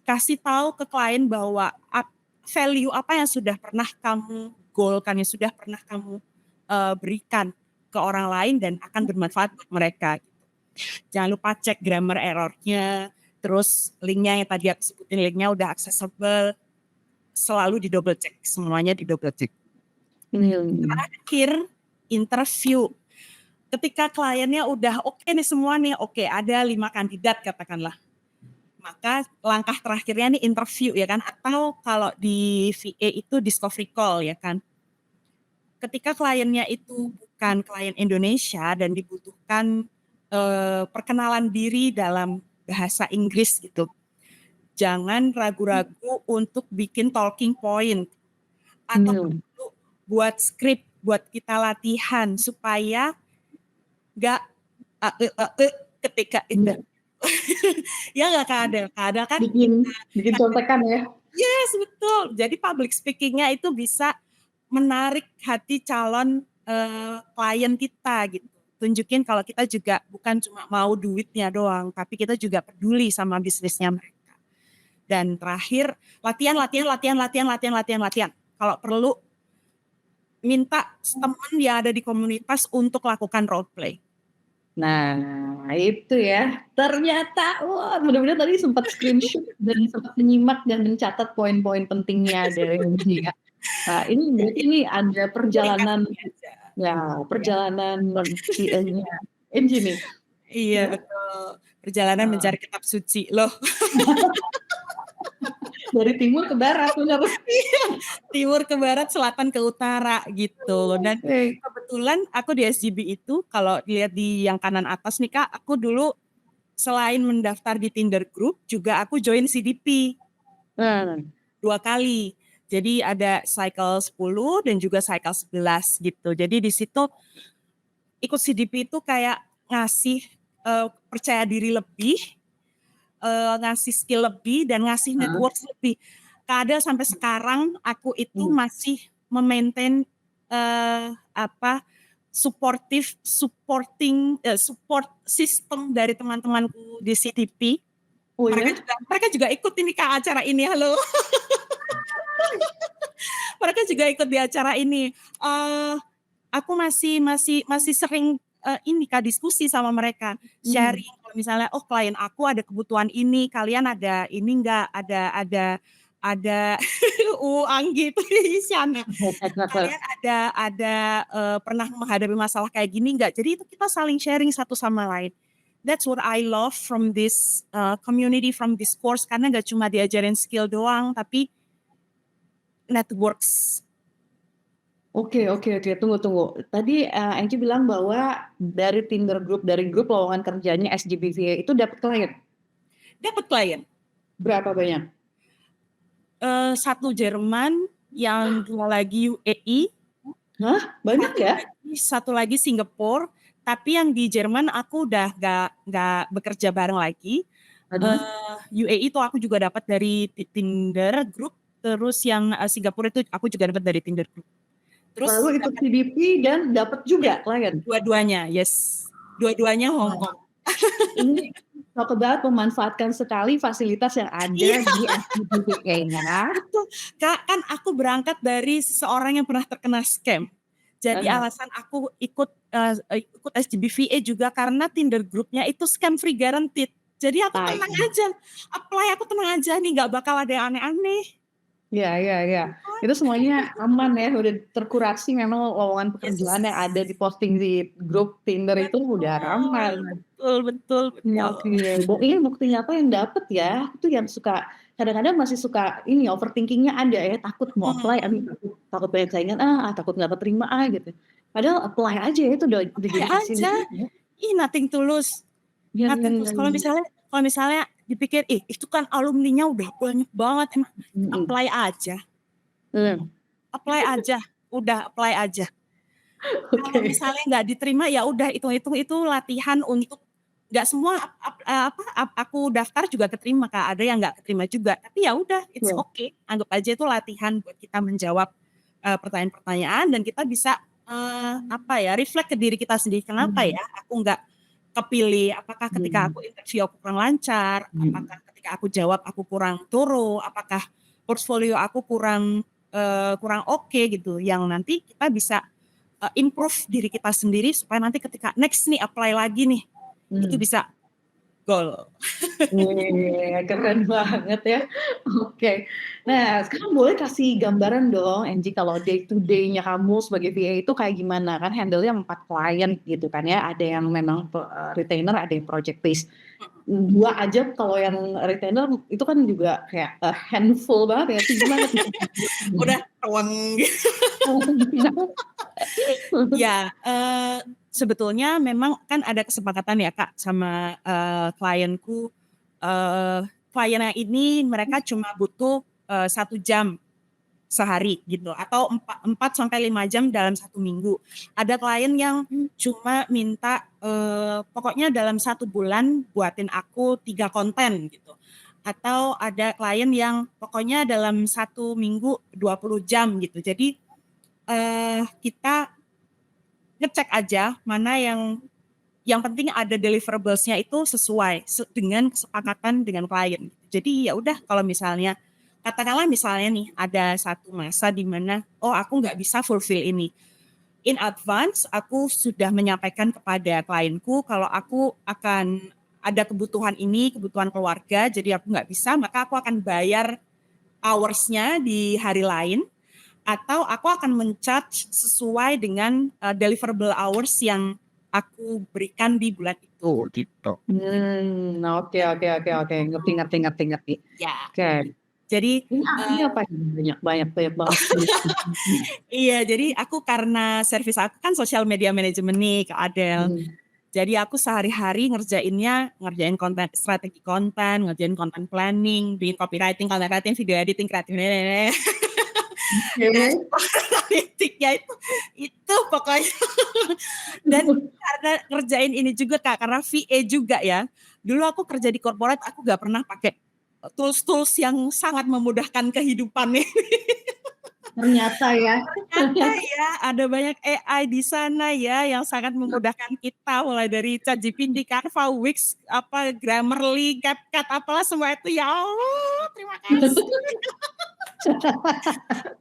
kasih tahu ke klien bahwa value apa yang sudah pernah kamu goalkan, yang sudah pernah kamu berikan ke orang lain dan akan bermanfaat buat mereka. Jangan lupa cek grammar errornya, terus linknya yang tadi aku sebutin, linknya udah accessible, selalu di double check, semuanya di double check. Terakhir, interview. Ketika kliennya udah oke nih semua nih, ada 5 kandidat katakanlah. Maka langkah terakhirnya nih interview ya kan, atau kalau di VA itu discovery call ya kan. Ketika kliennya itu bukan klien Indonesia dan dibutuhkan perkenalan diri dalam bahasa Inggris gitu, jangan ragu-ragu untuk bikin talking point atau buat skrip, buat kita latihan supaya nggak ketika Ya nggak Kak Adel? Kak Adel kan Bikin contekan ya. yes, betul. Jadi public speaking-nya itu bisa menarik hati calon klien kita gitu. Tunjukin kalau kita juga bukan cuma mau duitnya doang, tapi kita juga peduli sama bisnisnya mereka. Dan terakhir, latihan, latihan, latihan, latihan, latihan, latihan, latihan. Kalau perlu minta teman yang ada di komunitas untuk lakukan role play. Nah, itu ya. Ternyata, wah, mudah-mudahan tadi sempat screenshot dan sempat menyimak dan mencatat poin-poin pentingnya dari Anggie ya. Nah, ini berarti ini ada perjalanan, ya, perjalanan si Anggie nih. Iya, Ya. betul. Perjalanan mencari kitab suci loh. Dari timur ke barat, benar. Timur ke barat, selatan ke utara gitu. Dan kebetulan aku di SGB itu, kalau dilihat di yang kanan atas nih Kak, aku dulu selain mendaftar di Tinder Group, juga aku join CDP 2 kali. Jadi ada cycle 10 dan juga cycle 11 gitu. Jadi di situ ikut CDP itu kayak ngasih percaya diri lebih, ngasih skill lebih, dan ngasih network lebih. Kadang sampai sekarang aku itu masih memaintain support system dari teman-temanku di CTP. Oh, mereka juga ikut ini Kak acara ini, halo. Mereka juga ikut di acara ini. Aku masih sering ini Kak diskusi sama mereka, sharing kalau misalnya klien aku ada kebutuhan ini, kalian ada ini enggak, ada Anggi itu Isyana. Kalian ada pernah menghadapi masalah kayak gini enggak? Jadi itu kita saling sharing satu sama lain. That's what I love from this community, from this course, karena enggak cuma diajarin skill doang, tapi networks. Oke. Tunggu. Tadi Anggi bilang bahwa dari Tinder Group, dari grup lowongan kerjanya SGB VA itu dapat klien. Dapat klien. Berapa banyak? Satu Jerman, yang dua lagi UAE. Hah? Banyak ya? Satu lagi Singapura. Tapi yang di Jerman aku udah nggak bekerja bareng lagi. UAE itu aku juga dapat dari Tinder Group. Terus yang Singapura itu aku juga dapat dari Tinder Group. Terus lalu ikut CDP dan dapat juga klien. Dua-duanya, yes. Dua-duanya Hong Kong. Ini talk about memanfaatkan sekali fasilitas yang ada di SGB VA-nya. Betul. Kak, kan aku berangkat dari seseorang yang pernah terkena scam. Jadi alasan aku ikut SGB VA juga karena Tinder Group-nya itu scam free guaranteed. Jadi aku tenang aja, aku tenang aja nih, nggak bakal ada yang aneh-aneh. Ya. Itu semuanya aman ya, udah terkurasi memang lowongan pekerjaan yang ada di posting di grup Tinder itu udah ramai. Betul. Ini bukti nyata yang dapet ya, itu yang suka kadang-kadang masih suka ini overthinkingnya ada ya, takut mau apply, takut banyak saingan, takut nggak keterima gitu. Padahal apply aja ya, itu udah jadi aja. Nothing tulus. Kalau misalnya dipikir, itu kan alumninya udah banyak banget, emang apply aja. Apply aja, udah apply aja. Kalau misalnya nggak diterima ya udah hitung-hitung itu latihan untuk nggak semua aku daftar juga keterima Kak, ada yang nggak keterima juga, tapi ya udah it's okay, anggap aja itu latihan buat kita menjawab pertanyaan-pertanyaan dan kita bisa reflect ke diri kita sendiri, kenapa ya aku nggak kepilih, apakah ketika aku interview aku kurang lancar, apakah ketika aku jawab aku kurang thorough, apakah portfolio aku kurang oke gitu, yang nanti kita bisa improve diri kita sendiri supaya nanti ketika next nih apply lagi nih itu bisa goal. Keren banget ya. Oke. Nah, sekarang boleh kasih gambaran dong, Anggie, kalau day to day-nya kamu sebagai VA itu kayak gimana? Kan handle-nya 4 klien gitu kan ya. Ada yang memang retainer, ada yang project based. 2 aja kalau yang retainer itu kan juga kayak handful banget ya. Itu gimana? Udah ruang gitu. Ya, sebetulnya memang kan ada kesepakatan ya Kak sama klienku. Kliennya ini mereka cuma butuh 1 jam sehari gitu, atau 4 sampai 5 jam dalam 1 minggu. Ada klien yang cuma minta pokoknya dalam 1 bulan buatin aku 3 konten gitu. Atau ada klien yang pokoknya dalam 1 minggu 20 jam gitu. Jadi kita ngecek aja mana yang penting ada deliverables-nya itu sesuai dengan kesepakatan dengan klien. Jadi ya udah, kalau misalnya katakanlah misalnya nih ada satu masa di mana aku nggak bisa fulfill ini. In advance aku sudah menyampaikan kepada klienku kalau aku akan ada kebutuhan ini, kebutuhan keluarga, jadi aku nggak bisa, maka aku akan bayar hours-nya di hari lain, atau aku akan men-charge sesuai dengan deliverable hours yang aku berikan di bulan itu gitu. Oke. Ngerti. Ya. Oke. Jadi Ini apa nih? Banyak banget. iya, jadi aku karena service aku kan social media management nih, Kak Adel. Jadi aku sehari-hari ngerjain konten, strategi konten, ngerjain konten planning, bikin copywriting, content writing, video editing, kreatif, analitiknya itu pokoknya. Dan karena ngerjain ini juga Kak, karena VA juga ya. Dulu aku kerja di corporate, aku gak pernah pakai tools-tools yang sangat memudahkan kehidupan nih. Ternyata ya, ada banyak AI di sana ya yang sangat memudahkan kita, mulai dari ChatGPT, Canva, Wix, Grammarly, CapCut, apalah semua itu. Ya Allah, terima kasih.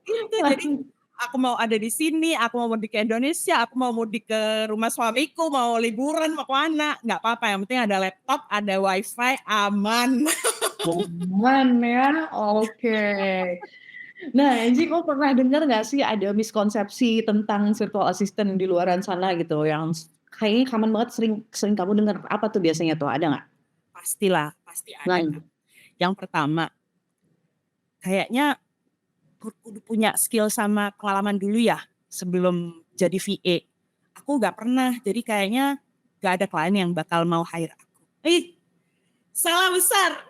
Gitu, jadi aku mau ada di sini, aku mau mudik ke Indonesia, aku mau mudik ke rumah suamiku, mau liburan, mau kemana, nggak apa-apa, yang penting ada laptop, ada wifi, aman. Aman ya, oke. Nah, Anggi, kau pernah dengar nggak sih ada miskonsepsi tentang virtual assistant di luaran sana gitu, yang kayaknya common banget, sering kamu dengar, apa tuh biasanya tuh, ada nggak? Pastilah, pasti ada. Nah, Yang pertama, kayaknya udah punya skill sama pengalaman dulu ya sebelum jadi VA. Aku nggak pernah, jadi kayaknya nggak ada klien yang bakal mau hire aku. Salah besar.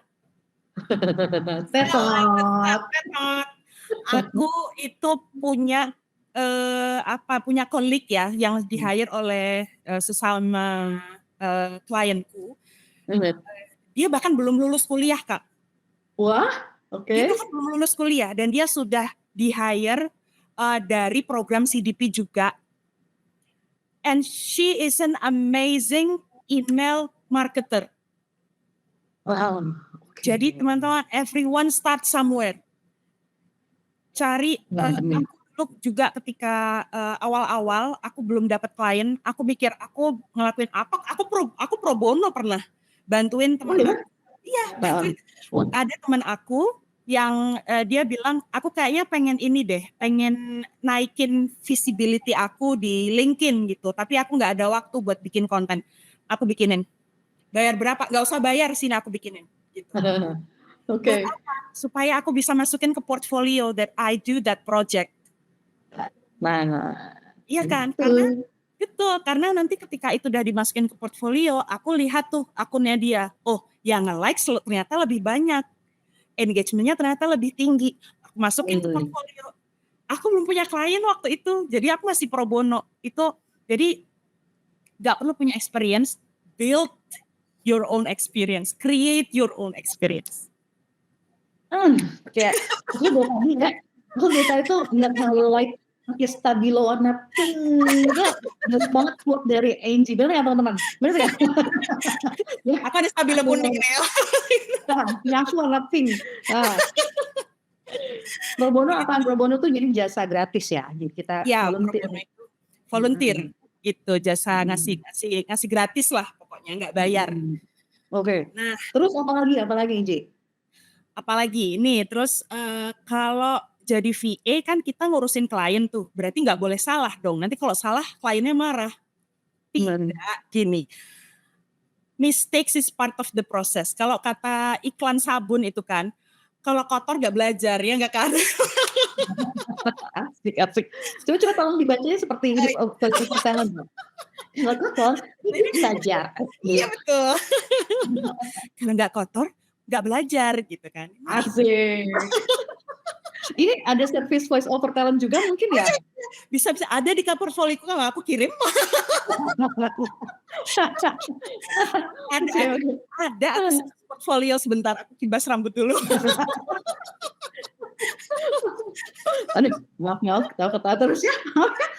tetap. Aku itu punya punya colleague ya yang di hire oleh sesama klienku. Dia bahkan belum lulus kuliah, Kak. Wah, oke. Dia bahkan belum lulus kuliah dan dia sudah di hire dari program CDP juga. And she is an amazing email marketer. Wow. Jadi teman-teman, everyone start somewhere. Cari, aku juga ketika awal-awal aku belum dapat klien, aku mikir aku ngelakuin apa? Aku pro bono pernah bantuin teman aku. Iya, ada teman aku yang dia bilang, aku kayaknya pengen ini deh, pengen naikin visibility aku di LinkedIn gitu, tapi aku nggak ada waktu buat bikin konten. Aku bikinin. Bayar berapa? Nggak usah bayar, sini aku bikinin. Gitu. Oke. Supaya aku bisa masukin ke portfolio that I do that project. Nah, Iya kan? Karena nanti ketika itu udah dimasukin ke portfolio, aku lihat tuh akunnya dia. Oh, yang nge-like ternyata lebih banyak. Engagement-nya ternyata lebih tinggi. Aku masukin ke portfolio. Aku belum punya klien waktu itu, jadi aku masih pro bono. Jadi gak perlu punya experience, build your own experience, create your own experience. Kayak aku dari tadi itu nggak terlalu like pakai stabilo warna pink, bener banget quote dari Anggie, bener ya teman-teman, bener ya? Aku ada stabilo kuning nih. Yang aku warna pink. Pro bono apaan? Pro bono tuh jadi jasa gratis ya, jadi kita volunteer gitu, jasa ngasih gratis lah pokoknya, nggak bayar. Oke. Nah, terus apa lagi Anggie? Apalagi ini terus kalau jadi VA kan kita ngurusin klien tuh, berarti nggak boleh salah dong. Nanti kalau salah kliennya marah. Tidak, gini. Mistakes is part of the process. Kalau kata iklan sabun itu kan, kalau kotor nggak belajar, ya nggak kan? Asik. Coba tolong dibacanya seperti ini. Kalau kotor, itu saja. Iya betul. Kalau nggak kotor, nggak belajar gitu kan. Asik. Ini ada service voice over talent juga mungkin ya? Bisa ada di portfolio aku kirim. Oke, oke. Ada aku portfolio sebentar, aku kibas rambut dulu. Aduh, maaf, ketawa-ketawa terus ya.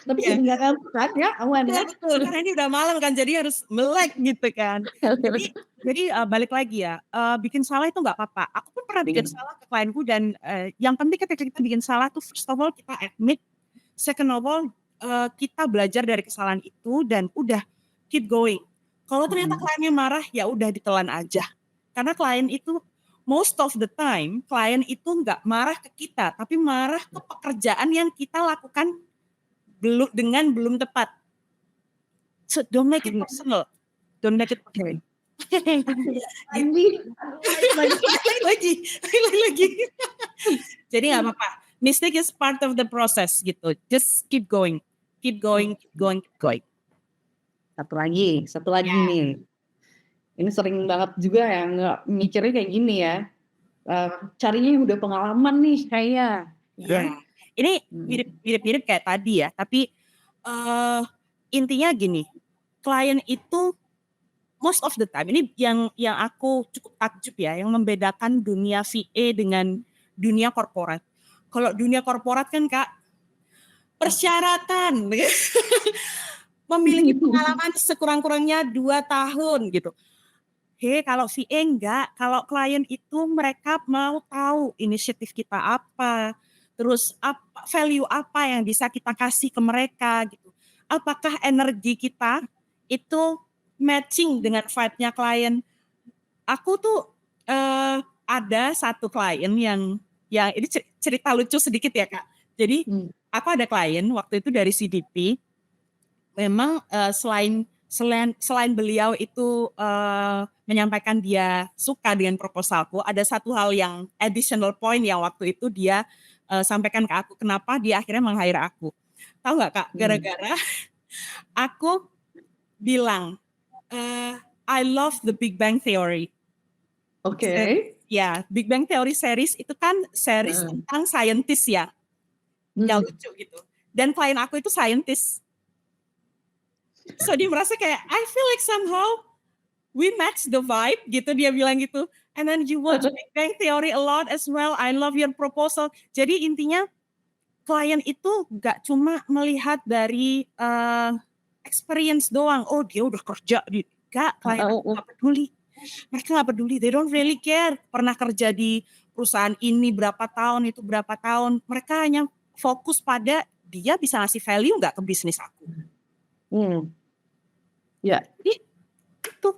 Tapi kedengaran kan ya, aman ya. Betul, karena ini udah malam kan, jadi harus melek gitu kan. Jadi balik lagi ya, bikin salah itu nggak apa-apa. Aku pun pernah bikin salah ke klienku dan yang penting ketika kita bikin salah tuh first of all kita admit, second of all kita belajar dari kesalahan itu dan udah keep going. Kalau ternyata kliennya marah ya udah ditelan aja. Karena klien itu most of the time klien itu nggak marah ke kita, tapi marah ke pekerjaan yang kita lakukan belum tepat. So don't make it personal, don't make it personal. Anggi, lagi. Jadi nggak apa-apa. Mistake is part of the process gitu. Just keep going. Satu lagi nih. Ini sering banget juga ya nggak mikirnya kayak gini ya. Carinya yang udah pengalaman nih kayaknya. Ya. Ini mirip-mirip kayak tadi ya. Tapi intinya gini, klien itu most of the time ini yang aku cukup takjub ya, yang membedakan dunia VA dengan dunia korporat. Kalau dunia korporat kan Kak, persyaratan memiliki pengalaman sekurang-kurangnya 2 tahun gitu. Kalau VA enggak, kalau klien itu mereka mau tahu inisiatif kita apa, terus value apa yang bisa kita kasih ke mereka gitu. Apakah energi kita itu matching dengan vibe-nya klien. Aku tuh ada satu klien yang ini cerita lucu sedikit ya Kak. Jadi aku ada klien waktu itu dari CDP. Memang selain beliau itu menyampaikan dia suka dengan proposalku, ada satu hal yang additional point yang waktu itu dia sampaikan ke aku, kenapa dia akhirnya meng-hire aku. Tahu nggak Kak, gara-gara aku bilang, I love the Big Bang Theory. Oke. Ya, Big Bang Theory series itu kan series tentang scientist ya. Yang lucu gitu. Dan klien aku itu scientist. So dia merasa kayak, I feel like somehow we match the vibe gitu, dia bilang gitu. And then you watch Big Bang Theory a lot as well, I love your proposal. Jadi intinya klien itu gak cuma melihat dari experience doang, oh dia udah kerja di, gak, klien gak peduli. Mereka gak peduli, they don't really care pernah kerja di perusahaan ini berapa tahun, itu berapa tahun. Mereka hanya fokus pada dia bisa ngasih value gak ke bisnis aku. Ya, itu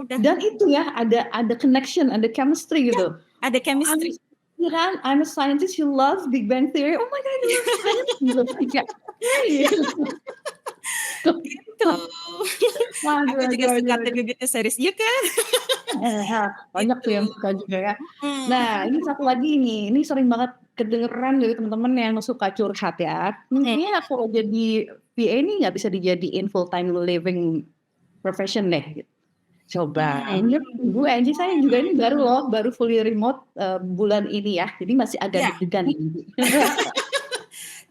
udah. Dan itu ya ada connection, ada chemistry gitu. Ya, ada chemistry. I'm a scientist, you love Big Bang Theory. Oh my god, you love science. Gitu. Aku juga suka TBBT series, iya kan? Banyak tuh yang suka juga ya. Nah, ini satu lagi nih, ini sering banget kedengeran dari teman-teman yang suka curhat ya. Mungkin kalau jadi VA ini nggak bisa dijadiin full time living profession deh. Coba, Bu Anggie, saya juga ini baru fully remote bulan ini ya, jadi masih agak deg-degan.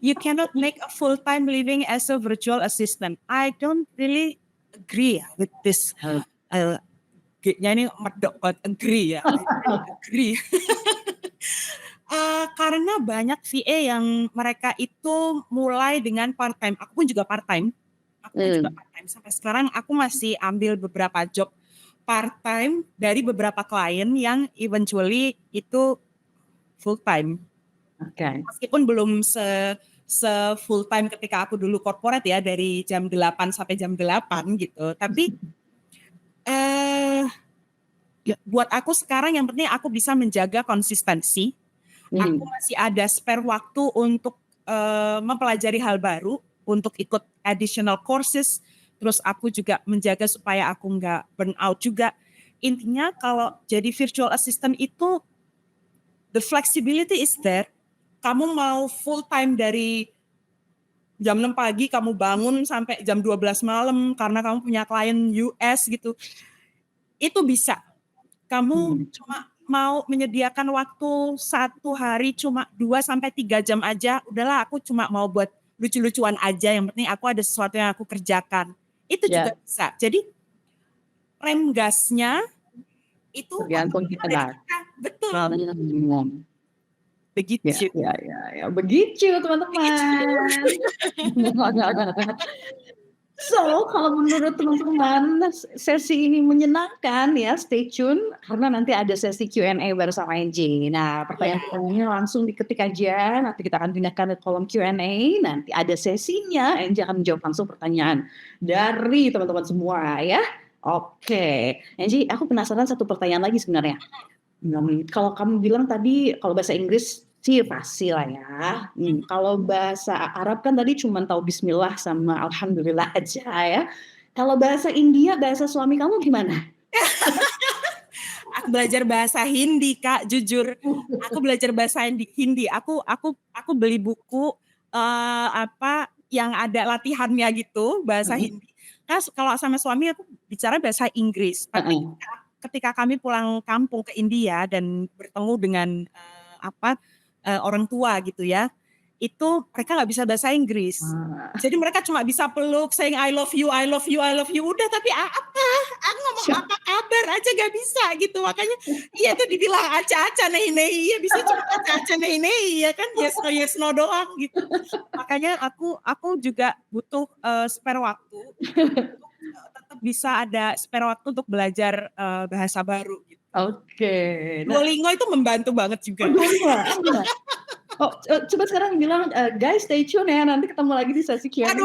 You cannot make a full time living as a virtual assistant. I don't really agree with this. Ini medok buat agree ya. Agree. Karena banyak VA yang mereka itu mulai dengan part time. Aku pun juga part time. Sampai sekarang aku masih ambil beberapa job part time dari beberapa klien yang eventually itu full time. Meskipun belum se full time ketika aku dulu corporate ya, dari jam 8 sampai jam 8 gitu. Tapi buat aku sekarang yang penting aku bisa menjaga konsistensi. Aku masih ada spare waktu untuk mempelajari hal baru, untuk ikut additional courses. Terus aku juga menjaga supaya aku nggak burn out juga. Intinya kalau jadi virtual assistant itu the flexibility is there. Kamu mau full time dari jam 6 pagi kamu bangun sampai jam 12 malam karena kamu punya klien US gitu. Itu bisa. Kamu cuma mau menyediakan waktu 1 hari cuma 2-3 jam aja, udahlah aku cuma mau buat lucu-lucuan aja, yang penting aku ada sesuatu yang aku kerjakan. Itu juga Ya, bisa. Jadi rem gasnya itu tergantung otaknya kita. dari Nah, kita. Betul. ya, Begitu. ya, ya, ya. Begitu teman-teman. So, kalau menurut teman-teman sesi ini menyenangkan ya, stay tune karena nanti ada sesi Q&A bersama Anggie. Nah, pertanyaan-pertanyaannya langsung diketik aja, nanti kita akan pindahkan ke kolom Q&A, nanti ada sesinya, Anggie akan menjawab langsung pertanyaan dari teman-teman semua ya. Oke, Anggie, aku penasaran satu pertanyaan lagi sebenarnya. Kalau kamu bilang tadi kalau bahasa Inggris sih pasti lah ya. Kalau bahasa Arab kan tadi cuma tahu bismillah sama alhamdulillah aja ya. Kalau bahasa India, bahasa suami kamu gimana? Aku belajar bahasa Hindi, Kak, jujur. Aku belajar bahasa Hindi. Aku beli buku yang ada latihannya gitu, bahasa Hindi. Kan kalau sama suami aku bicara bahasa Inggris. Tapi ketika kami pulang kampung ke India dan bertemu dengan orang tua gitu ya, itu mereka nggak bisa bahasa Inggris. Jadi mereka cuma bisa peluk, saying I love you, I love you, I love you. Udah, tapi apa? Aku ngomong apa kabar aja gak bisa gitu. Makanya iya itu dibilang aca-aca nehi-nehi. Ya bisa cuma aca-aca nehi-nehi ya kan. Yes no doang gitu. Makanya aku juga butuh spare waktu. Tetap bisa ada spare waktu untuk belajar bahasa baru gitu. Oke. Duolingo itu membantu banget juga. Coba sekarang bilang, guys stay tune ya, nanti ketemu lagi di sesi Q&A. Aduh.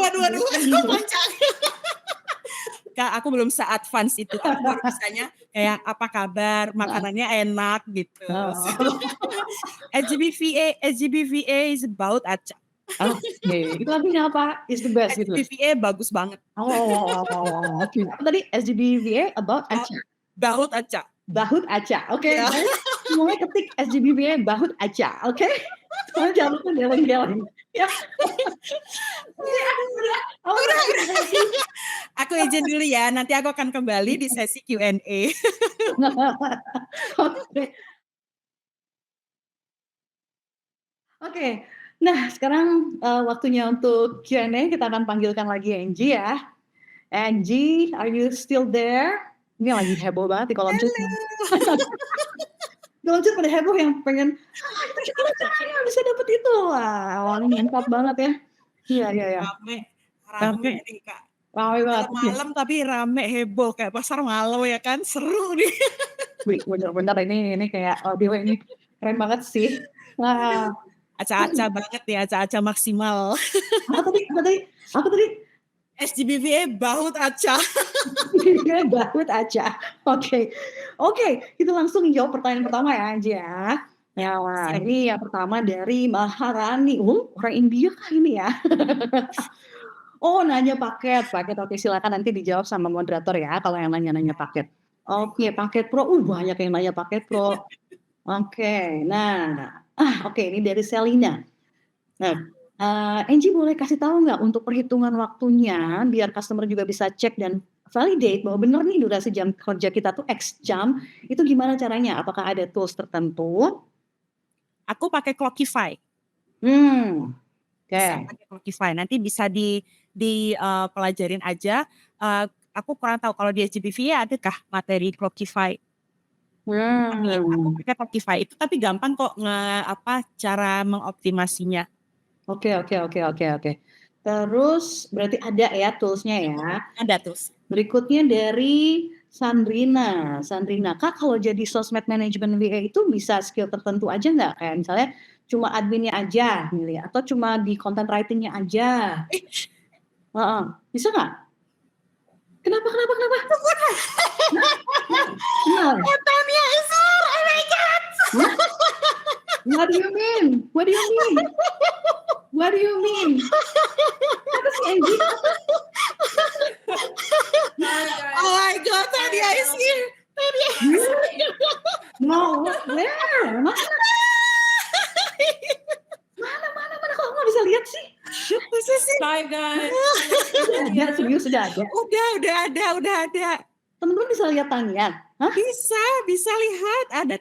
Kak, aku belum se-advance itu. Aku baru bisanya kayak apa kabar, makanannya enak gitu. SGB VA is about aca. Oke, itu artinya apa? Is the best gitu. SGB VA bagus banget. Oke. Apa tadi SGB VA about aca? Bahut aca. Bahut aca. Oke, semuanya ketik SGB VA bahut aca. Oke. Soalnya jangan lupa geleng-geleng. Ya. Udah. Aku izin dulu ya, nanti aku akan kembali di sesi Q&A. Oke. Nah, sekarang waktunya untuk Q&A. Kita akan panggilkan lagi Anggie ya. Anggie, are you still there? Ini lagi heboh banget di kolom chat. Kolom chat pada heboh yang pengen, itu gimana caranya bisa dapet itu? Wah, awalnya mantap banget ya. Iya. Rame nih Kak. Rame banget. Malam tapi rame heboh kayak pasar malam ya kan, seru nih. Bener-bener ini kayak Dewa ini keren banget sih. Wah. Aca-aca banget ya, aca-aca maksimal. Apa tadi? SGB VA bahut aca. Bahut aca. Oke, kita langsung jawab pertanyaan pertama ya Anggie ya. Ya, wah, ini yang pertama dari Maharani. Orang India kah ini ya? Nanya paket. Oke, silakan nanti dijawab sama moderator ya kalau yang nanya paket. Oke, paket pro. Banyak yang nanya paket pro. Oke, oke, ini dari Selina. Nah, Anggie boleh kasih tahu nggak untuk perhitungan waktunya biar customer juga bisa cek dan validate bahwa benar nih durasi jam kerja kita tuh X jam, itu gimana caranya? Apakah ada tools tertentu? Aku pakai Clockify. Bisa pakai Clockify. Nanti bisa dipelajarin aja. Aku kurang tahu kalau di SGB VA adakah materi Clockify. Aku pakai Clockify itu tapi gampang kok cara mengoptimasinya. Oke. Terus berarti ada ya toolsnya ya? Ada tools. Berikutnya dari Sandrina, Kak kalau jadi sosmed management VA itu bisa skill tertentu aja nggak? Kayak misalnya cuma adminnya aja, milih, atau cuma di content writingnya aja? Bisa nggak? Kenapa? Fotonya Isur, oh my god. What do you mean? Apa sih Anggie? Oh my god, tadi I see. No, where? Mana? Kok nggak bisa lihat sih? Bye guys. Serius sudah ada. Udah ada. Teman-teman bisa lihat Tania? Hah? Bisa lihat. Ada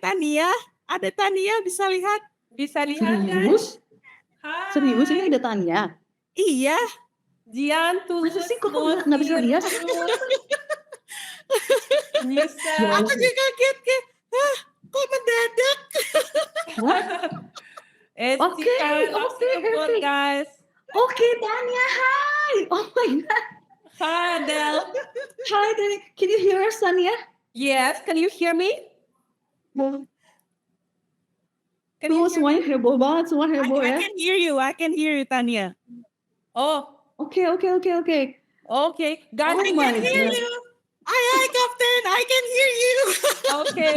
Tania, bisa lihat. Bisa lihat kan? Serius? Hai. Serius ini ada Tanya? Iya. Jian tuh Masa sih kok nggak bisa lihat? Bisa. Aku juga kaget kayak, kok mendadak? Oke, Meskipun guys. Oke, Tanya, hi. Oh my God. Hi Adele. Hi, Tanya. Can you hear us, Tanya? Yes, can you hear me? Can Tuh, you hear semuanya heboh banget, semua heboh I ya. can hear you, Tania. Oh, Oke. okay. Guys, Oh I my can hear God. you. Hi, Captain, I can hear you. Okay,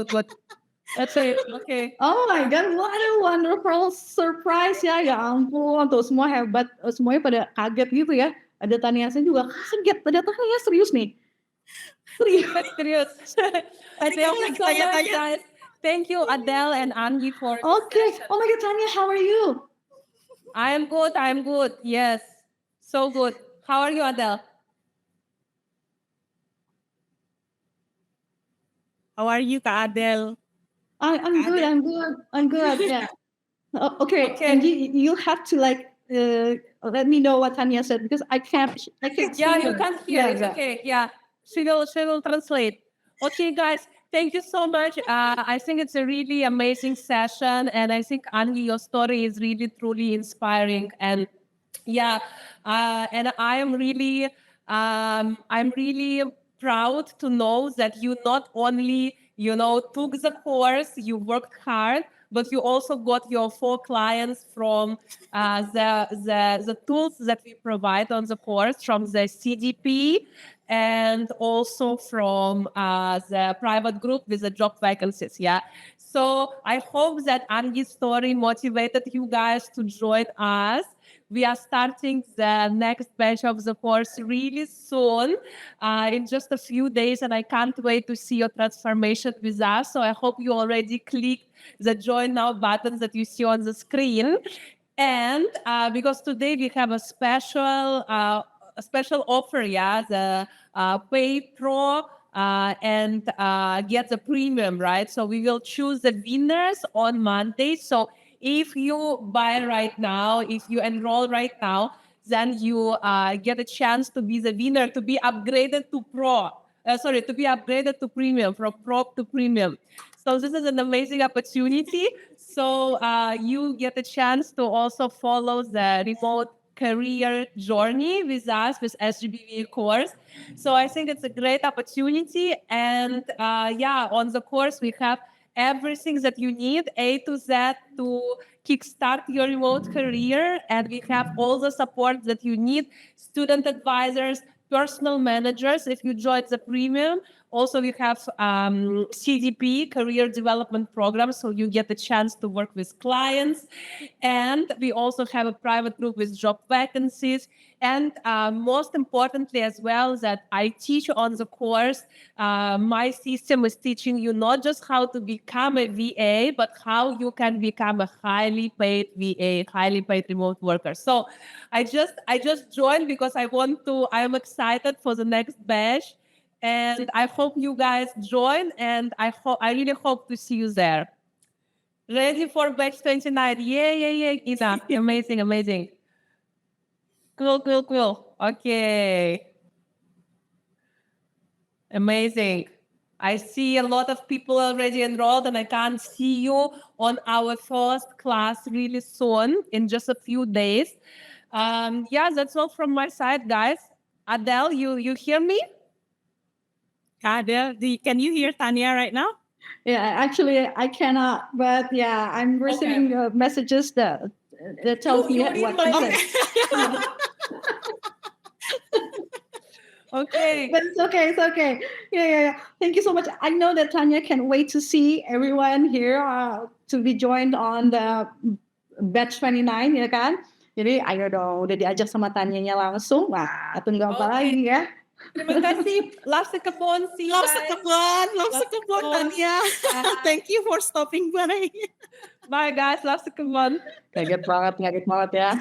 good. That's it. Okay. Oh my God, what a wonderful surprise ya. Ya ampun, tuh semua hebat. Semuanya pada kaget gitu ya. Ada Tania saya juga kaget. Ada Tania serius nih. Serius. Thank you so much, guys. Thank you, Adele and Anggie, for this Okay. session. Oh my God, Tanya, how are you? I am good. Yes, so good. How are you, Adele? How are you, Kak Adele? I'm good. Yeah. Okay, Okay. Anggie, you have to let me know what Tanya said because I can't Yeah, see you her. can hear. It's Yeah. okay. Yeah, she will translate. Okay, guys, thank you so much. I think it's a really amazing session, and I think Anggi, your story is really truly inspiring. And yeah, and I'm really proud to know that you not only took the course, you worked hard, but you also got your 4 clients from the tools that we provide on the course, from the CDP and also from the private group with the job vacancies. Yeah. So I hope that Angie's story motivated you guys to join us. We are starting the next batch of the course really soon, in just a few days, and I can't wait to see your transformation with us. So I hope you already clicked the join now button that you see on the screen. And because today we have a special offer, yeah, the Pay Pro and get the premium, right? So we will choose the winners on Monday. So if you buy right now, if you enroll right now, then you get a chance to be the winner, to be upgraded to Pro. To be upgraded to premium, from Pro to premium. So this is an amazing opportunity. So you get a chance to also follow the remote career journey with us, with SGB VA Course. So I think it's a great opportunity. And on the course, we have everything that you need, A to Z, to kickstart your remote career. And we have all the support that you need, student advisors, personal managers if you join the premium. Also, we have CDP, Career Development Program, so you get the chance to work with clients. And we also have a private group with job vacancies. And most importantly as well, that I teach on the course, my system is teaching you not just how to become a VA, but how you can become a highly paid VA, highly paid remote worker. So I just joined because I am excited for the next batch. And I hope you guys join, and I really hope to see you there. Ready for batch 29? Yeah, Ina. Amazing. Cool. Okay. Amazing. I see a lot of people already enrolled, and I can see you on our first class really soon, in just a few days. That's all from my side, guys. Adele, you hear me? Adele, can you hear Tania right now? Yeah, actually, I cannot, but yeah, I'm receiving messages that tells me what she said. Okay. But it's okay. Yeah. Thank you so much. I know that Tanya can't wait to see everyone here to be joined on the batch 29, ya kan? Jadi ayo dong, udah diajak sama Tanyanya langsung. Wah, tunggu apa lagi ya? Terima kasih. Love sekebon. See you guys. Love sekebon, Tania. Thank you for stopping by. Bye guys, love sekebon. Kaget banget ya.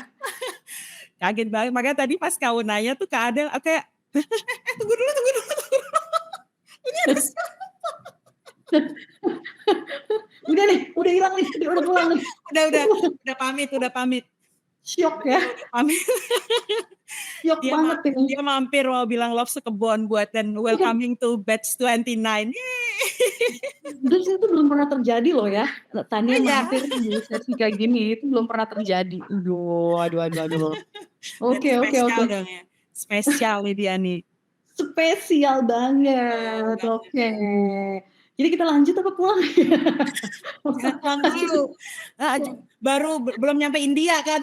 Kaget banget. Makanya tadi pas kau nanya tuh Kak Adel, kayak tunggu dulu. Udah nih, udah hilang nih, udah pulang nih. Udah pamit. Syok ya, Pamit. syok banget ini. Dia mampir mau bilang love sekebon buat dan welcoming to batch 29. Terus itu belum pernah terjadi loh ya. Tania Iya. mampir di sesi kayak gini, itu belum pernah terjadi. Aduh. Oke. Spesial dong ya. Spesial nih dia nih. Spesial banget. Oke. Jadi kita lanjut apa pulang? Jangan pulang dulu. Belum nyampe India kan.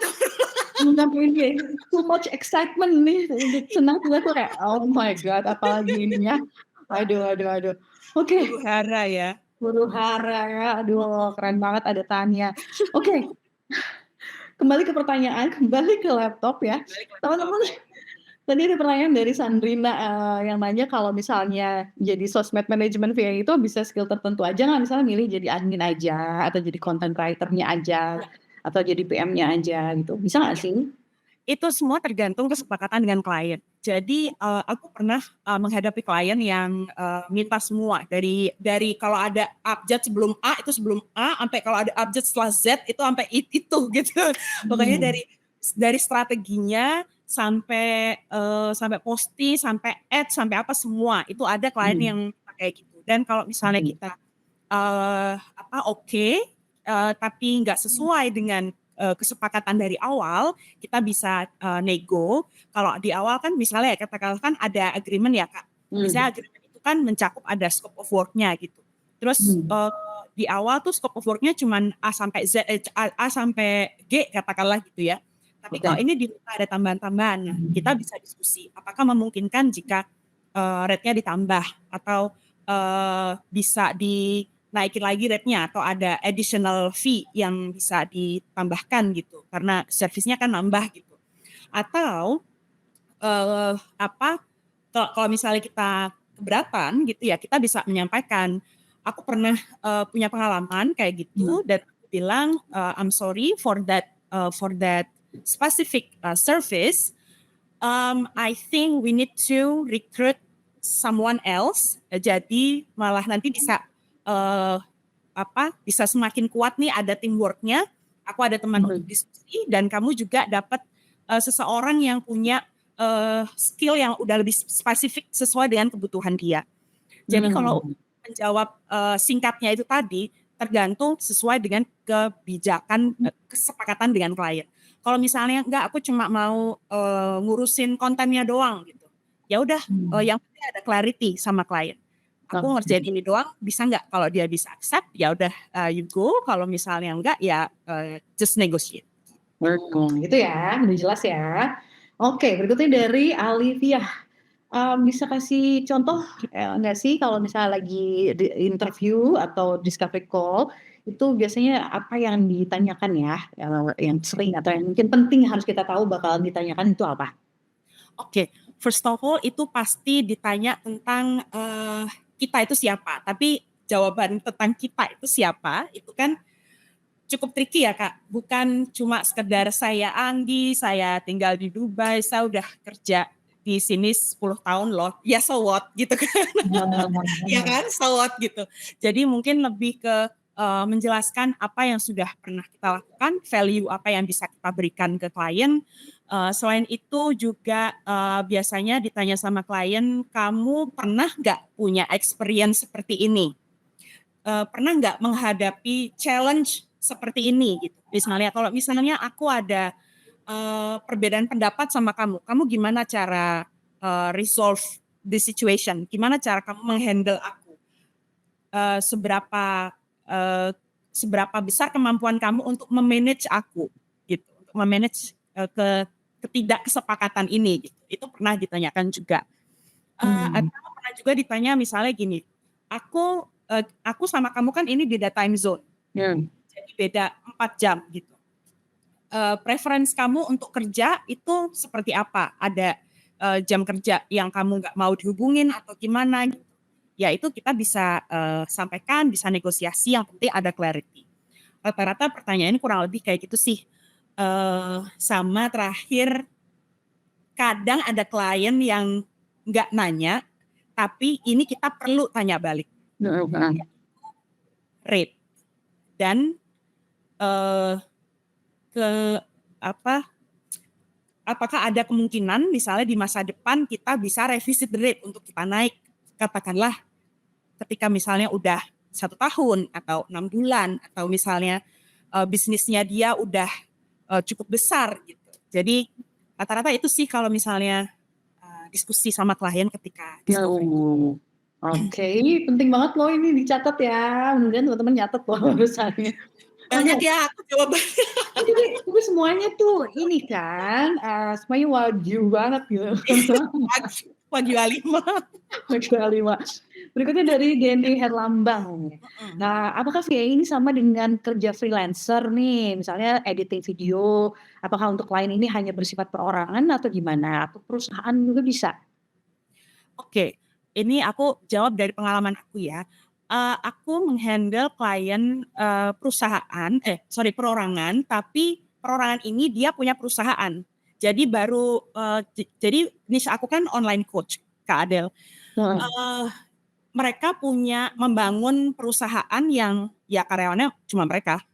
Belum nyampe India. Too much excitement nih. Senang juga tuh kayak oh my god, apalagi ini ya. Aduh. Oke. Huru hara ya. Huru hara ya. Aduh, keren banget ada Tania. Oke. Kembali ke pertanyaan, kembali ke laptop ya. Teman-teman, tadi ada pertanyaan dari Sandrina yang nanya kalau misalnya jadi sosmed management VA itu bisa skill tertentu aja nggak? Misalnya milih jadi admin aja, atau jadi content writer-nya aja, atau jadi PM-nya aja gitu. Bisa nggak sih? Itu semua tergantung kesepakatan dengan klien. Jadi aku pernah menghadapi klien yang minta semua dari kalau ada abjad sebelum A itu sebelum A, sampai kalau ada abjad setelah Z itu sampai itu gitu. Pokoknya dari strateginya sampai posting, sampai add, sampai apa semua itu ada klien yang kayak gitu. Dan kalau misalnya kita oke, tapi nggak sesuai dengan kesepakatan dari awal, kita bisa nego. Kalau di awal kan misalnya katakanlah kan ada agreement ya Kak. Misalnya agreement itu kan mencakup ada scope of work-nya gitu. Terus di awal tuh scope of work-nya cuma A sampai G katakanlah gitu ya. Tapi kalau ini ada tambahan-tambahan, nah, kita bisa diskusi apakah memungkinkan jika rate-nya ditambah atau bisa dinaikin lagi rate-nya atau ada additional fee yang bisa ditambahkan gitu karena servisnya kan nambah gitu. Atau kalau misalnya kita keberatan gitu ya, kita bisa menyampaikan aku pernah punya pengalaman kayak gitu dan aku bilang I'm sorry for that specific service. I think we need to recruit someone else. Jadi malah nanti bisa bisa semakin kuat nih ada teamworknya. Aku ada teman untuk diskusi dan kamu juga dapat seseorang yang punya skill yang udah lebih spesifik sesuai dengan kebutuhan dia. Jadi kalau menjawab singkatnya itu tadi tergantung sesuai dengan kebijakan kesepakatan dengan klien. Kalau misalnya enggak, aku cuma mau ngurusin kontennya doang gitu. Ya udah, yang penting ada clarity sama klien. Aku ngerjain ini doang, bisa nggak? Kalau dia bisa accept, ya udah you go. Kalau misalnya enggak, ya just negotiate. Gitu ya, udah jelas ya. Oke, berikutnya dari Alivia. Bisa kasih contoh nggak sih kalau misalnya lagi di interview atau discovery call itu biasanya apa yang ditanyakan ya, yang sering atau yang mungkin penting harus kita tahu bakalan ditanyakan itu apa? Oke, first of all itu pasti ditanya tentang kita itu siapa. Tapi jawaban tentang kita itu siapa itu kan cukup tricky ya Kak. Bukan cuma sekedar saya Anggi, saya tinggal di Dubai, saya udah kerja di sini 10 tahun loh. Ya so what gitu kan. Ya kan, so what gitu. Jadi mungkin lebih ke menjelaskan apa yang sudah pernah kita lakukan, value apa yang bisa kita berikan ke klien. Selain itu juga biasanya ditanya sama klien, kamu pernah nggak punya experience seperti ini? Pernah nggak menghadapi challenge seperti ini? Gitu. Kalau misalnya aku ada perbedaan pendapat sama kamu gimana cara resolve the situation? Gimana cara kamu menghandle aku? Seberapa besar kemampuan kamu untuk memanage aku? Gitu, untuk memanage ketidakkesepakatan ini gitu. Itu pernah ditanyakan juga. Atau pernah juga ditanya misalnya gini, aku sama kamu kan ini beda time zone. Jadi beda 4 jam gitu. Preference kamu untuk kerja itu seperti apa? Ada jam kerja yang kamu nggak mau dihubungin atau gimana gitu. Ya itu kita bisa sampaikan, bisa negosiasi, yang penting ada clarity. Rata-rata pertanyaan kurang lebih kayak gitu sih. Sama terakhir, kadang ada klien yang nggak nanya, Tapi ini kita perlu tanya balik rate dan ke apakah ada kemungkinan misalnya di masa depan kita bisa revisit rate untuk kita naik, katakanlah ketika misalnya udah 1 tahun atau 6 bulan atau misalnya bisnisnya dia udah cukup besar gitu. Jadi rata-rata itu sih kalau misalnya diskusi sama klien ketika discovery. Oke, penting banget loh ini dicatat ya. Mudah-mudahan teman-teman nyatet loh misalnya. Banyak ya aku jawabannya. Tapi semuanya tuh ini kan, semuanya wagyu banget gitu. Wagyu A5. Wagyu A5. Berikutnya dari Denny Herlambang. Nah, apakah VA ini sama dengan kerja freelancer nih? Misalnya editing video, apakah untuk klien ini hanya bersifat perorangan atau gimana? Atau perusahaan juga bisa? Oke, ini aku jawab dari pengalaman aku ya. Aku menghandle klien perorangan, tapi perorangan ini dia punya perusahaan. Jadi jadi niche aku kan online coach, Kak Adel. Mereka membangun perusahaan yang ya karyawannya cuma mereka.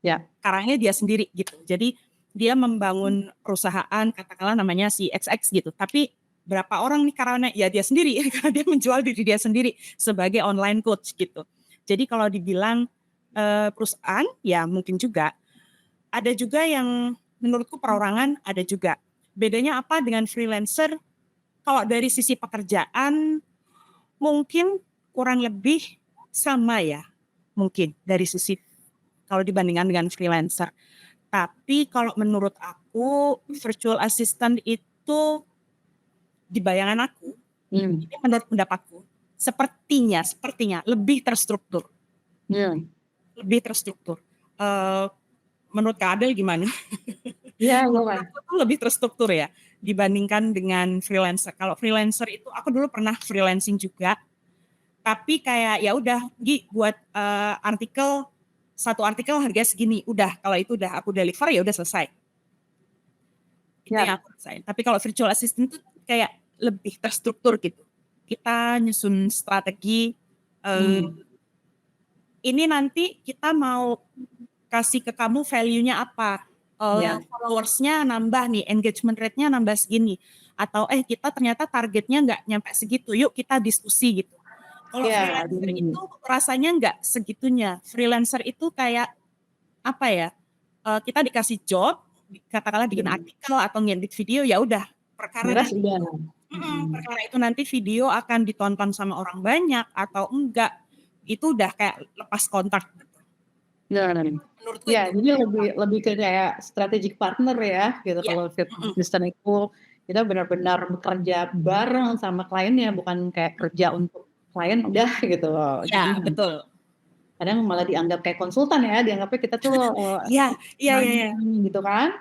Ya. Caranya dia sendiri gitu. Jadi dia membangun perusahaan, katakanlah namanya si XX gitu. Tapi berapa orang nih karyawannya? Ya dia sendiri, karena dia menjual diri dia sendiri sebagai online coach gitu. Jadi kalau dibilang perusahaan, ya mungkin juga. Ada juga yang menurutku perorangan, ada juga. Bedanya apa dengan freelancer? Kalau dari sisi pekerjaan, mungkin kurang lebih sama ya. Mungkin dari sisi kalau dibandingkan dengan freelancer. Tapi kalau menurut aku, virtual assistant itu di bayangan aku, ini menurut pendapatku, sepertinya lebih terstruktur. Lebih terstruktur. Menurut Kak Adel gimana? Ya, aku tuh lebih terstruktur ya dibandingkan dengan freelancer. Kalau freelancer itu aku dulu pernah freelancing juga, tapi kayak ya udah Gi buat satu artikel harga segini, udah kalau itu udah aku deliver ya udah selesai. Itu yang aku rasain. Tapi kalau virtual assistant itu kayak lebih terstruktur gitu. Kita nyusun strategi. Ini nanti kita mau kasih ke kamu value-nya apa? Followers-nya nambah nih, engagement rate-nya nambah segini. Atau kita ternyata targetnya nggak nyampe segitu, yuk kita diskusi gitu. Kalau freelancer itu rasanya nggak segitunya. Freelancer itu kayak apa ya? Kita dikasih job, katakanlah bikin artikel atau ngedit video, ya udah perkara itu nanti video akan ditonton sama orang banyak atau enggak, itu udah kayak lepas kontak. Menurutku ya, jadi lebih ke kayak strategic partner ya, gitu. Kalau assistant itu kita benar-benar bekerja bareng sama kliennya, bukan kayak kerja untuk klien udah gitu. Ya, betul. Kadang malah dianggap kayak konsultan ya, dianggapnya kita tuh iya gitu kan.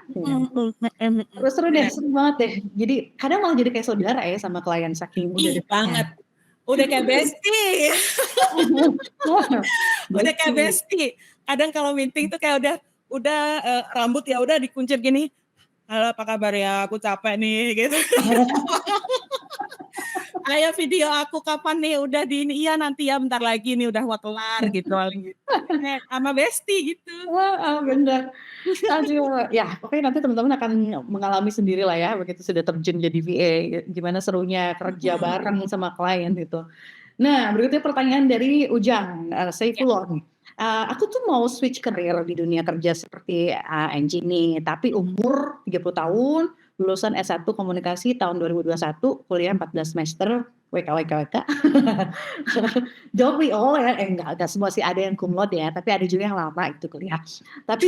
Terus seru deh, seru banget deh. Jadi kadang malah jadi kayak saudara ya sama klien, saking udah banget. Udah kayak bestie. Udah kayak bestie. Kadang kalau meeting tuh kayak udah rambut ya udah dikuncir gini. Halo, apa kabar ya? Aku capek nih gitu. Ayo video aku kapan nih? Udah di ini, iya nanti ya bentar lagi nih udah mau kelar gitu. Sama bestie gitu. Wah, benar. Ya, pokoknya nanti teman-teman akan mengalami sendiri lah ya, begitu sudah terjun jadi VA, gimana serunya kerja bareng sama klien gitu. Nah, berikutnya pertanyaan dari Ujang, Saifullah nih. Aku tuh mau switch karir di dunia kerja seperti Anggie nih, tapi umur 30 tahun, lulusan S1 Komunikasi tahun 2021, kuliah 14 semester, WK. Don't we all ya, enggak semua sih, ada yang cum laude ya, tapi ada juga yang lama itu kuliah. Tapi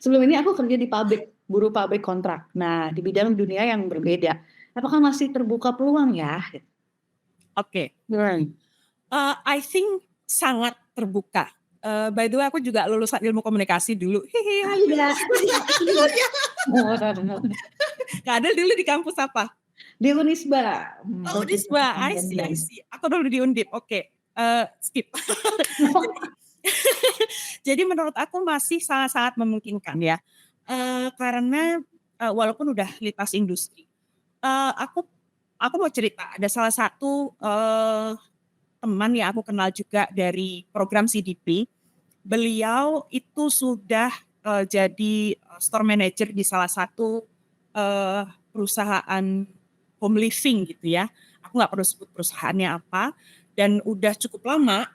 sebelum ini aku kerja di buruh pabrik kontrak. Nah, di bidang dunia yang berbeda. Apakah masih terbuka peluang ya? Oke. I think sangat terbuka. By the way, aku juga lulusan ilmu komunikasi dulu. Kak Adel dulu di kampus apa? Di Unisba. Unisba, I see. Aku dulu di Undip. Oke. Skip. Jadi menurut aku masih sangat-sangat memungkinkan ya. Karena walaupun udah lintas industri. Aku aku mau cerita, ada salah satu teman yang aku kenal juga dari program CDP. Beliau itu sudah jadi store manager di salah satu perusahaan home living gitu ya. Aku nggak perlu sebut perusahaannya apa. Dan udah cukup lama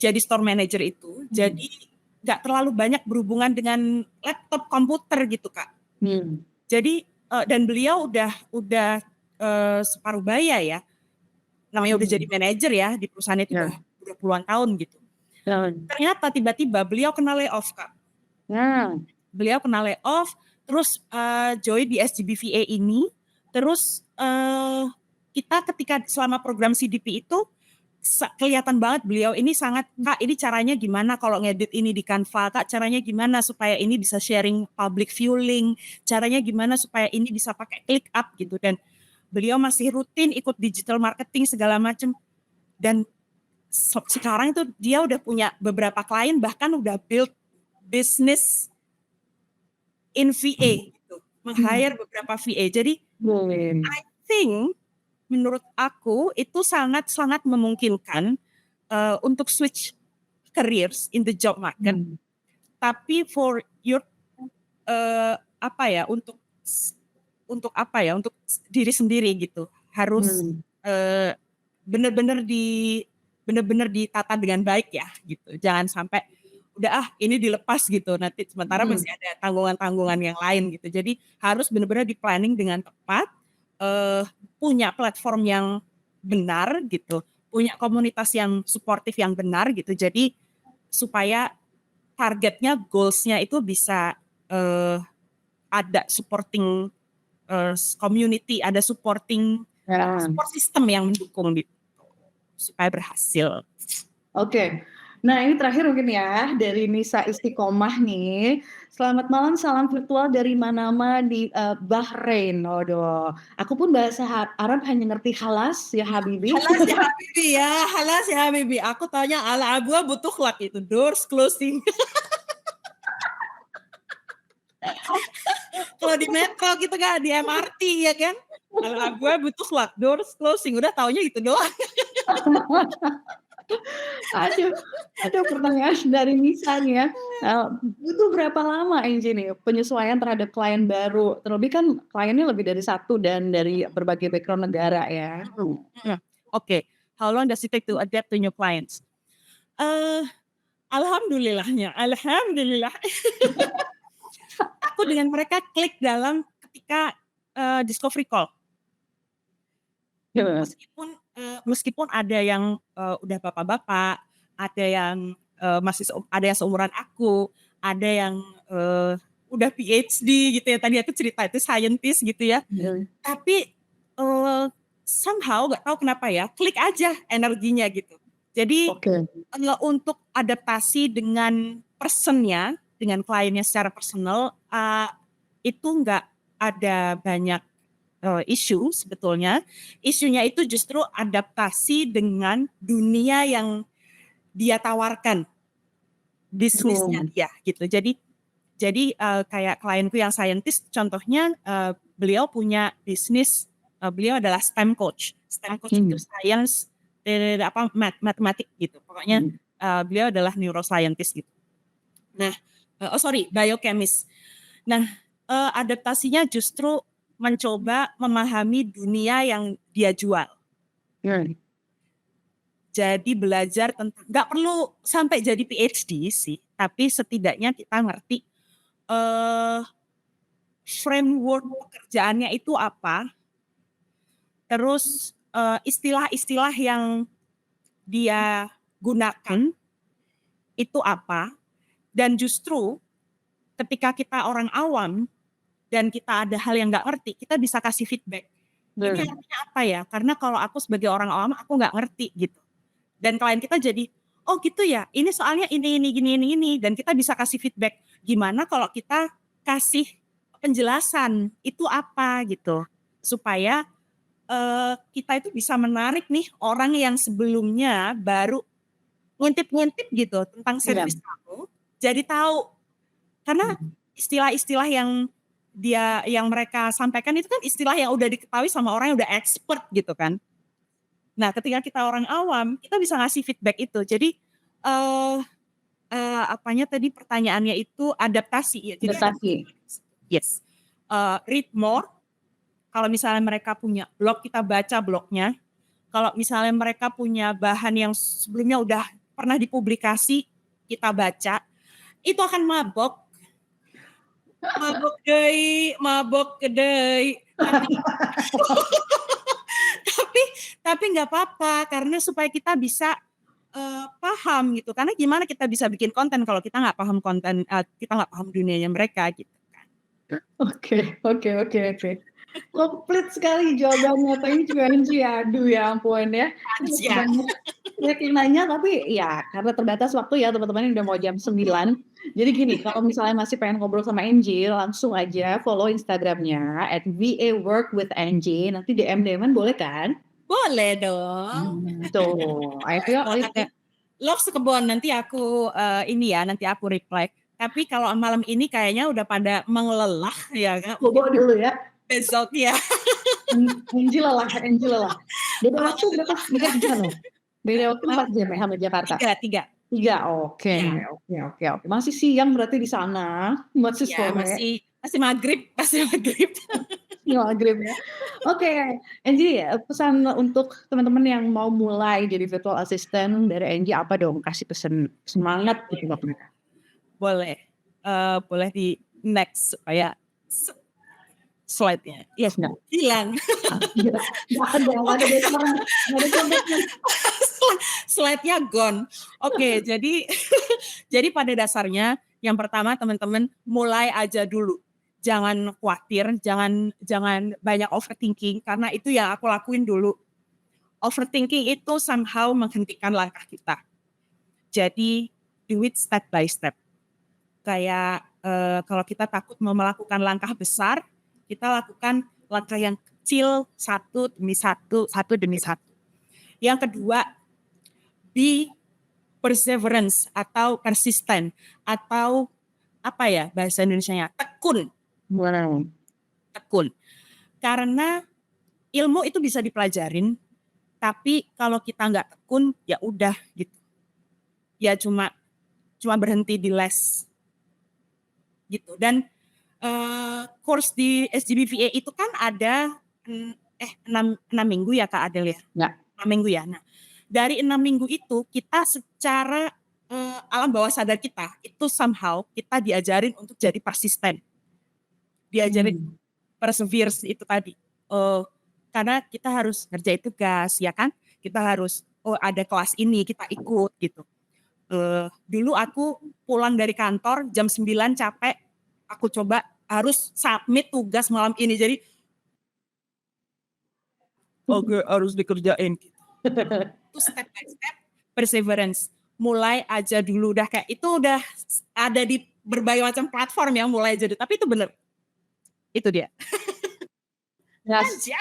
jadi store manager itu. Jadi nggak terlalu banyak berhubungan dengan laptop komputer gitu Kak. Jadi dan beliau udah separuh baya ya. Namanya udah jadi manajer ya di perusahaan itu udah puluhan tahun gitu. Ternyata tiba-tiba beliau kena layoff Kak. Beliau kena layoff, terus join di SGB VA ini, terus kita ketika selama program CDP itu kelihatan banget beliau ini sangat, Kak ini caranya gimana kalau ngedit ini di Canva, Kak caranya gimana supaya ini bisa sharing public viewing, caranya gimana supaya ini bisa pakai click up gitu, dan beliau masih rutin ikut digital marketing segala macam, dan sekarang itu dia udah punya beberapa klien, bahkan udah build business in VA gitu, meng-hire beberapa VA. Jadi I think menurut aku itu sangat-sangat memungkinkan untuk switch careers in the job market. Tapi for your untuk diri sendiri gitu, harus benar-benar ditata dengan baik ya gitu. Jangan sampai udah ini dilepas gitu, nanti sementara masih ada tanggungan-tanggungan yang lain gitu. Jadi harus benar-benar di planning dengan tepat, punya platform yang benar gitu, punya komunitas yang suportif yang benar gitu. Jadi supaya targetnya, goalsnya itu bisa ada supporting community, ada supporting support system yang mendukung gitu, supaya berhasil. Oke. Nah ini terakhir mungkin ya dari Nisa Istiqomah nih. Selamat malam, salam virtual dari Manama di Bahrain. Waduh, aku pun bahasa Arab hanya ngerti halas ya Habibi. Halas ya Habibi ya, halas ya Habibi. Aku tanya ala abua butuh lak itu, doors closing. Kalau di metro gitu kan, di MRT ya kan, ala abua butuh lak, doors closing. Udah taunya gitu doang. Aduh, pertanyaan dari Nisa nih ya. Butuh berapa lama Anggie nih penyesuaian terhadap klien baru? Terlebih kan kliennya lebih dari satu dan dari berbagai background negara ya. Oke. How long does it take to adapt to new clients? Alhamdulillah. Aku dengan mereka klik dalam ketika discovery call. Meskipun ada yang udah bapak-bapak, ada yang ada yang seumuran aku, ada yang udah PhD gitu ya, tadi aku cerita itu scientist gitu ya. Tapi somehow nggak tahu kenapa ya, klik aja energinya gitu. Jadi untuk adaptasi dengan personnya, dengan kliennya secara personal, itu nggak ada banyak isu sebetulnya. Isunya itu justru adaptasi dengan dunia yang dia tawarkan, bisnisnya dia gitu. Jadi kayak klienku yang scientist, contohnya beliau punya bisnis, beliau adalah STEM coach. STEM coach itu science, matematik gitu. Pokoknya beliau adalah neuroscientist gitu. Nah, biochemist. Nah, adaptasinya justru mencoba memahami dunia yang dia jual. Jadi belajar tentang, nggak perlu sampai jadi PhD sih, tapi setidaknya kita ngerti framework pekerjaannya itu apa, terus istilah-istilah yang dia gunakan itu apa, dan justru ketika kita orang awam dan kita ada hal yang nggak ngerti, kita bisa kasih feedback. Ini artinya apa ya? Karena kalau aku sebagai orang awam, aku nggak ngerti gitu. Dan klien kita jadi, oh gitu ya, ini soalnya ini, dan kita bisa kasih feedback. Gimana kalau kita kasih penjelasan itu apa gitu, supaya kita itu bisa menarik nih orang yang sebelumnya baru ngintip-ngintip gitu tentang servis kamu, jadi tahu. Karena istilah-istilah yang yang mereka sampaikan itu kan istilah yang udah diketahui sama orang yang udah expert gitu kan. Nah, ketika kita orang awam, kita bisa ngasih feedback itu. Jadi apanya tadi pertanyaannya itu adaptasi ya. Jadi Adaptasi. yes. Read more. Kalau misalnya mereka punya blog, kita baca blognya. Kalau misalnya mereka punya bahan yang sebelumnya udah pernah dipublikasi, kita baca. Itu akan mabok kedai. Tapi nggak apa-apa karena supaya kita bisa paham gitu. Karena gimana kita bisa bikin konten kalau kita nggak paham konten, kita nggak paham dunianya mereka gitu kan. Oke. Komplit sekali jawabannya. Thank you Anggie. Aduh ya ampun ya. Banyak yang nanya tapi ya karena terbatas waktu ya teman-teman yang udah mau jam 9. Jadi gini, kalau misalnya masih pengen ngobrol sama Anggie, langsung aja follow Instagramnya @VAWorkWithAnggie. Nanti DM-an boleh kan? Boleh dong. Tuh, ayo. Love sekebon nanti aku nanti aku reply. Tapi kalau malam ini kayaknya udah pada mengelelah ya kan. Bobo dulu ya. Besok ya. Anggie lelah. Beda waktu berapa? Beda waktu 4 jam ya sama Jakarta? 3. 3, oke. Masih siang berarti di sana, masih Ya, sore. masih maghrib. Maghrib ya. Oke, Anggie, pesan untuk teman-teman yang mau mulai jadi virtual assistant dari Anggie apa dong? Kasih pesan semangat gitu buat mereka. Boleh di next supaya slide-nya. Yes, Nggak. Hilang. Nggak ada background, nggak ada context. Slide-nya gone. Oke, jadi pada dasarnya yang pertama teman-teman mulai aja dulu. Jangan khawatir, jangan banyak overthinking karena itu yang aku lakuin dulu. Overthinking itu somehow menghentikan langkah kita. Jadi do it step by step. Kayak kalau kita takut mau melakukan langkah besar, kita lakukan langkah yang kecil satu demi satu. Yang kedua, be perseverance atau persisten atau apa ya bahasa Indonesianya, tekun. Wow. Tekun. Karena ilmu itu bisa dipelajarin, tapi kalau kita nggak tekun ya udah gitu. Ya cuma berhenti di les. Gitu. Dan course di SGB VA itu kan ada 6 minggu ya Kak Adel ya? Ya. 6 minggu ya. Nah, dari 6 minggu itu kita secara alam bawah sadar kita itu somehow kita diajarin untuk jadi persisten. Diajarin persevere itu tadi. Karena kita harus ngerjain tugas ya kan? Kita harus ada kelas ini kita ikut gitu. Dulu aku pulang dari kantor jam 9 capek, aku coba harus submit tugas malam ini. Jadi oke, harus dikerjain. Itu step by step perseverance. Mulai aja dulu udah kayak itu udah ada di berbagai macam platform yang mulai jadi. Tapi itu bener. Itu dia. Yes.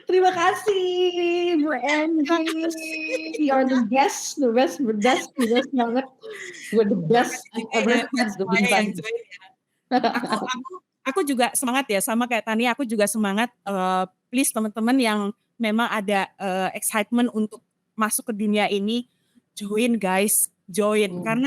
Terima kasih Bu Anggie. You are the best banget. You're the best ever. Aku juga semangat ya sama kayak Tani. Aku juga semangat. Please teman-teman yang memang ada excitement untuk masuk ke dunia ini, join guys, karena